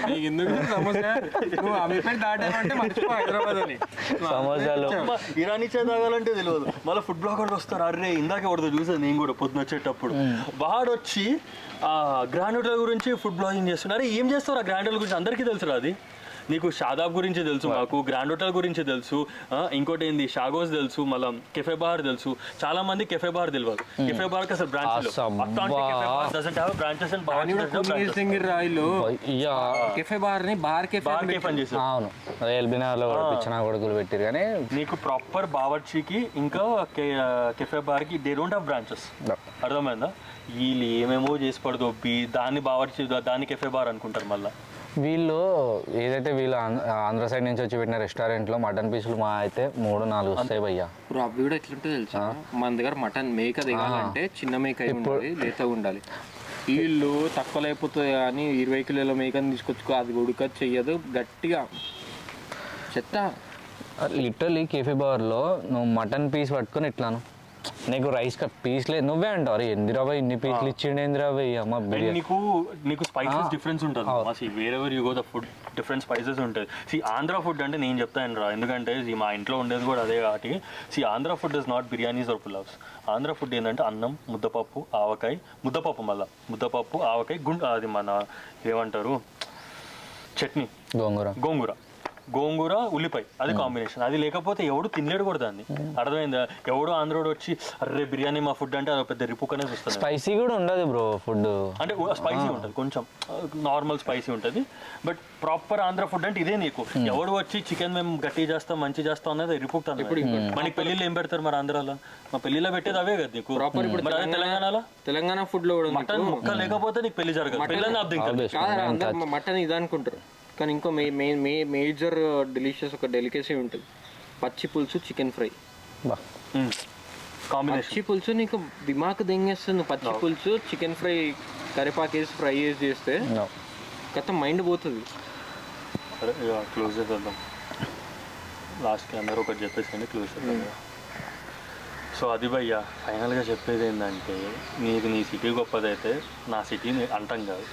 నీకు ఎందుకు సమోసా, నువ్వు అమీర్పేట దాటావంటే మర్చిపో హైదరాబాద్ అని. సమోసాలు ఇరానీ చాయ్ తాగాలంటే తెలియదు. మళ్ళీ ఫుడ్ బ్లాగర్లు వస్తారు, అరే ఇందాకే వాడితో చూసాను నేను కూడా పొద్దున వచ్చేటప్పుడు. వాడు వచ్చి గ్రాండ్ హోటల్ గురించి ఫుడ్ బ్లాగింగ్ చేస్తున్నారు. ఏం చేస్తారు ఆ గ్రాండ్ హోటల్ గురించి అందరికీ తెలుసురా. అది నీకు షాదాబ్ గురించి తెలుసు, మాకు గ్రాండ్ హోటల్ గురించి తెలుసు, ఇంకోటి ఏంది షాగోస్ తెలుసు, మళ్ళీ కెఫే బార్ తెలుసు. చాలా మంది కెఫే బార్ తెలియదు. కెఫే బార్ కి అసలు బ్రాంచెస్ కెఫే బార్ ని బార్ కెఫే అని చేశారు. అవును, ఎల్బినార్ లో పిచ్చిన కొడుకులు పెట్టారు. కానీ నీకు ప్రాపర్ బావర్చీకి ఇంకా కెఫే బార్ కి దే డోంట్ హావ్ బ్రాంచెస్. అర్థమైందా? వీళ్ళు ఏమేమో చేసి పడదొప్పి దాన్ని బావర్చీ, దాన్ని కెఫే బార్ అనుకుంటారు. మళ్ళీ వీళ్ళు ఏదైతే వీళ్ళు ఆంధ్ర సైడ్ నుంచి వచ్చి పెట్టిన రెస్టారెంట్లో మటన్ పీసులు మా అయితే 3-4 వస్తాయి భయ్యా. ఇప్పుడు అవి కూడా ఎట్లుంటే తెలుసా, మన దగ్గర మటన్ మేక దిగాలంటే చిన్న మేక అయి ఉండాలి, లేతగా ఉండాలి. వీళ్ళు తక్కువ లేకపోతుంది కానీ 20 కిలోల మేకని తీసుకొచ్చుకో, అది ఉడక చెయ్యదు, గట్టిగా చెత్త. లిటరలీ కేఫీ బార్లో నువ్వు మటన్ పీస్ పట్టుకొని ఇట్లాను, నీకు రైస్ పీస్ లేదు, నువ్వే అంటావు అరే ఎందిరాబాయ్ ఇన్ని పీసులు ఇచ్చిండు ఎందిరాబాయ్ అమ్మ. నీకు స్పైసెస్ డిఫరెన్స్ ఉంటుంది. Wherever you go the food different spices ఉంటుంది. ఆంధ్ర ఫుడ్ అంటే నేను చెప్తాను రా, ఎందుకంటే మా ఇంట్లో ఉండేది కూడా అదే కాబట్టి. Andhra food is not biryanis or pulaos. Andhra food ఏంటంటే అన్నం, ముద్దపప్పు, ఆవకాయ, మళ్ళీ ముద్దపప్పు, ఆవకాయ, అది మన ఏమంటారు చట్నీ, గోంగూర, ఉల్లిపాయ, అది కాంబినేషన్. అది లేకపోతే ఎవడు తినలేడు కూడా దాన్ని. అర్థమైందా? ఎవడు ఆంధ్రోడు వచ్చి అరే బిర్యానీ మా ఫుడ్ అంటే అది పెద్ద రిపుకనే వస్తుంది. స్పైసీ కూడా ఉండదు బ్రో ఫుడ్, అంటే స్పైసీ ఉంటుంది, కొంచెం నార్మల్ స్పైసీ ఉంటుంది. బట్ ప్రాపర్ ఆంధ్ర ఫుడ్ అంటే ఇదే. నీకు ఎవడు వచ్చి చికెన్ మేము గట్టి చేస్తాం మంచి చేస్తాం అనేది రిపుకుతాను. మనకి పెళ్లిళ్ళు ఏం పెడతారు మరి ఆంధ్రాలో? మా పెళ్లిలో పెట్టేది అవే కదా నీకు. మరి అదే తెలంగాణ ఫుడ్ లో మటన్ ముక్క లేకపోతే నీకు పెళ్లి జరగదు. పెళ్ళని అర్థం మటన్ ఇది అనుకుంటారు. కానీ ఇంకో మేజర్ డెలిషియస్ ఒక డెలికేసీ ఉంటుంది, పచ్చి పులుసు చికెన్ ఫ్రై. పచ్చి పులుసు నీకు దిమాక్ దెంగేస్తుంది. పచ్చి పులుసు చికెన్ ఫ్రై కరివేపాకు వేసి ఫ్రై చేస్తే గత మైండ్ పోతుంది. క్లోజ్ చేద్దాం లాస్ట్కి, అందరూ ఒకటి చెప్పేసి క్లోజ్ చేద్దాం. సో అది భయ్యా ఫైనల్గా చెప్పేది ఏంటంటే, నీకు నీ సిటీ గొప్పదైతే నా సిటీని అంటాం కాదు,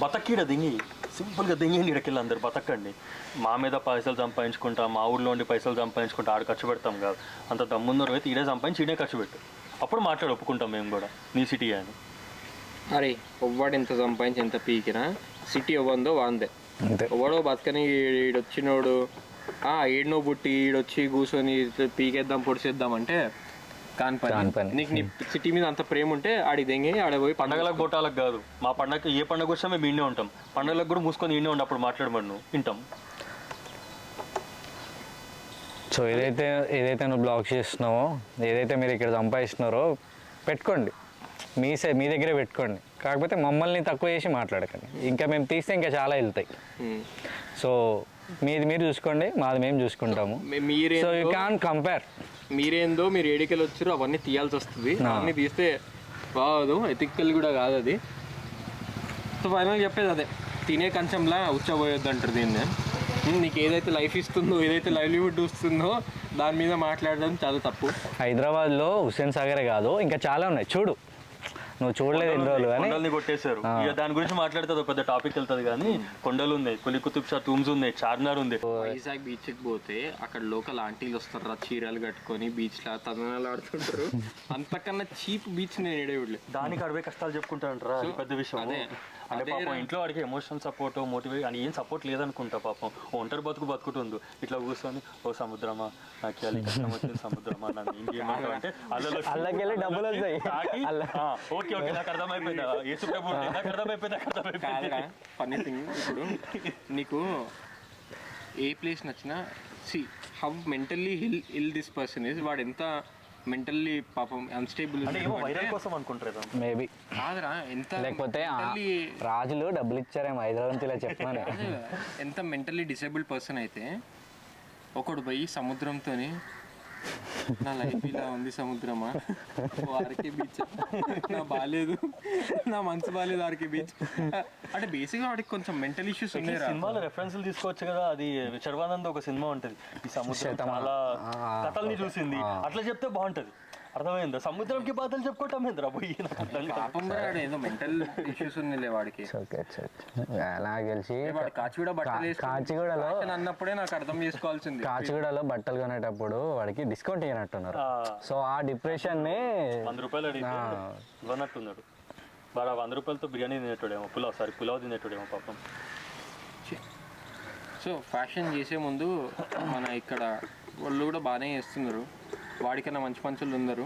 బతక్కీడ దింగి సింపుల్గా దింగండి. ఇక్కడికి అందరు బతకండి. మా మీద పైసలు సంపాదించుకుంటా, మా ఊళ్ళో ఉండి పైసలు సంపాదించుకుంటా ఆడ ఖర్చు పెడతాం కాదు. అంత దమ్ముందరు అయితే ఈడే సంపాదించి ఈడే ఖర్చు పెట్టు, అప్పుడు మాట్లాడి ఒప్పుకుంటాం మేము కూడా నీ సిటీ అని. అరే ఒవ్వాడు ఎంత సంపాదించి ఎంత పీకినా సిటీ ఇవ్వందో వాందే. ఎవడో బతకని ఈడొచ్చినోడు ఏడునో పుట్టి ఈడొచ్చి కూర్చొని పీకేద్దాం పొడిచేద్దాం అంటే కాని పని. నీకు నీ సిటీ మీద అంత ప్రేమ ఉంటే ఆడి దెంగి ఆడ పోయి. పండగలకు బొట్టాలకు కాదు, మా పండగ ఏ పండుగ వచ్చినా మేము ఇండే ఉంటాం. పండుగలకు కూడా మూసుకొని ఇండే ఉండి అప్పుడు మాట్లాడమను వింటాం. సో ఏదైతే నువ్వు బ్లాగ్ చేస్తున్నావో, ఏదైతే మీరు ఇక్కడ సంపాదిస్తున్నారో పెట్టుకోండి, మీ దగ్గరే పెట్టుకోండి. కాకపోతే మమ్మల్ని తక్కువ చేసి మాట్లాడకండి. ఇంకా మేము తీస్తే ఇంకా చాలా వెళ్తాయి. సో మీది మీరు చూసుకోండి, మాది మేము చూసుకుంటాము. So you can compare. మీరేందో మీరు ఏడికెళ్ళి వచ్చారో అవన్నీ తీయాల్సి వస్తుంది. అవన్నీ తీస్తే బాగోదు, ఎథికల్ కూడా కాదు అది. సో ఫైనల్ చెప్పేది అదే, తినే కంచంలా ఉచ్చబోయొద్దు అంటారు దీన్ని. నీకు ఏదైతే లైఫ్ ఇస్తుందో, ఏదైతే లైవ్లీహుడ్ వస్తుందో దాని మీద మాట్లాడడం చాలా తప్పు. హైదరాబాద్లో హుస్సేన్ సాగరే కాదు, ఇంకా చాలా ఉన్నాయి చూడు. నువ్వు చూడలేదు ఎన్ని రోజులు కానీ కొండల్ని కొట్టేశారు. ఇక దాని గురించి మాట్లాడితే అది ఒక పెద్ద టాపిక్ వెళ్తుంది కానీ కొండలు ఉన్నాయి, కులి కుతుబ్ షా టూమ్స్ ఉన్నాయి, చార్మినార్ ఉంది. వైజాగ్ బీచ్కి పోతే అక్కడ లోకల్ ఆంటీలు వస్తారు చీరలు కట్టుకొని బీచ్ లా తమిళనాడు ఆడుతుంటారు. అంతకన్నా చీప్ బీచ్ నేను ఏడేవులే. దానికి 60 కష్టాలు చెప్పుకుంటారంటారా, పెద్ద విషయం. అంటే పాపం ఇంట్లో వాడికి ఎమోషనల్ సపోర్ట్ మోటివేట్ అని ఏం సపోర్ట్ లేదనుకుంటా. పాపం ఒంటరి బతుకుతుండు. ఇట్లా కూర్చొని ఓ సముద్రమా నాకు అది కష్టం వచ్చింది, సముద్రమా నన్ను ఇంకేమంటావు అంటే అల్లకెళ్ళి డబ్బులు వస్తాయి. ఓకే ఓకే నాకు అర్థమైపోయిందా, యేసు ప్రభు నాకు అర్థమైపోయిందా. ఫన్నీ థింగ్, ఇప్పుడు నీకు ఏ ప్లేస్ నచ్చినా see how mentally ill this person is, వాడు ఎంత మెంటల్లీ పాపం అన్స్టేబుల్ వైరల్ కోసం అనుకుంటారు మేబీ కాదురా, ఎంత లేకపోతే రాజులు డబ్బులు ఇచ్చారేమో హైదరాబాద్ నుంచి ఇలా చెప్తున్నాను. ఎంత మెంటల్లీ డిసేబుల్డ్ పర్సన్ అయితే ఒకడు పోయి సముద్రంతోని నా లైఫ్ ఇలా ఉంది సముద్రమా, ఆర్కే బీచ్ నా బాగాలేదు, నా మనసు బాగాలేదు ఆర్కే బీచ్ అంటే బేసిక్గా వాడికి కొంచెం మెంటల్ ఇష్యూస్ ఉన్నాయి. సినిమాలో రెఫరెన్స్లు తీసుకోవచ్చు కదా. అది శర్వానంద్ ఒక సినిమా ఉంటుంది, ఈ సముద్రం చాలా కథల్ని చూసింది, అట్లా చెప్తే బాగుంటది. అర్థమైందా? సముద్రంకి బాధలు చెప్పుకోవటం ఏంద్రా పోయి, ఏదో మెంటల్ ఇష్యూస్ ఉన్నాయి వాడికి. నాకు తెలిసి కాచిగూడలో అన్నప్పుడే నాకు అర్థం చేసుకోవాల్సింది, కాచిగూడలో బట్టలు కొనేటప్పుడు వాడికి డిస్కౌంట్ ఇవ్వనట్టున్నారు. సో ఆ డిప్రెషన్ ని 100 రూపాయలు అడిగితే ఇవ్వనట్టున్నాడు. వాడు 100 రూపాయలతో బిర్యానీ తినేటోడేమో, పులావ్ తినేటోడేమో పాపం. సో ఫ్యాషన్ చేసే ముందు మన ఇక్కడ వాళ్ళు కూడా బాగానే చేస్తున్నారు, వాడికన్నా మంచి పంచులు ఉన్నారు.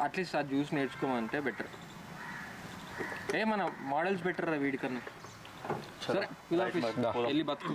అట్లీస్ట్ ఆ జ్యూస్ నేర్చుకోమంటే బెటర్. మన మోడల్స్ బెటర్ వీడికన్నా. సరే వెళ్ళి బతుకు.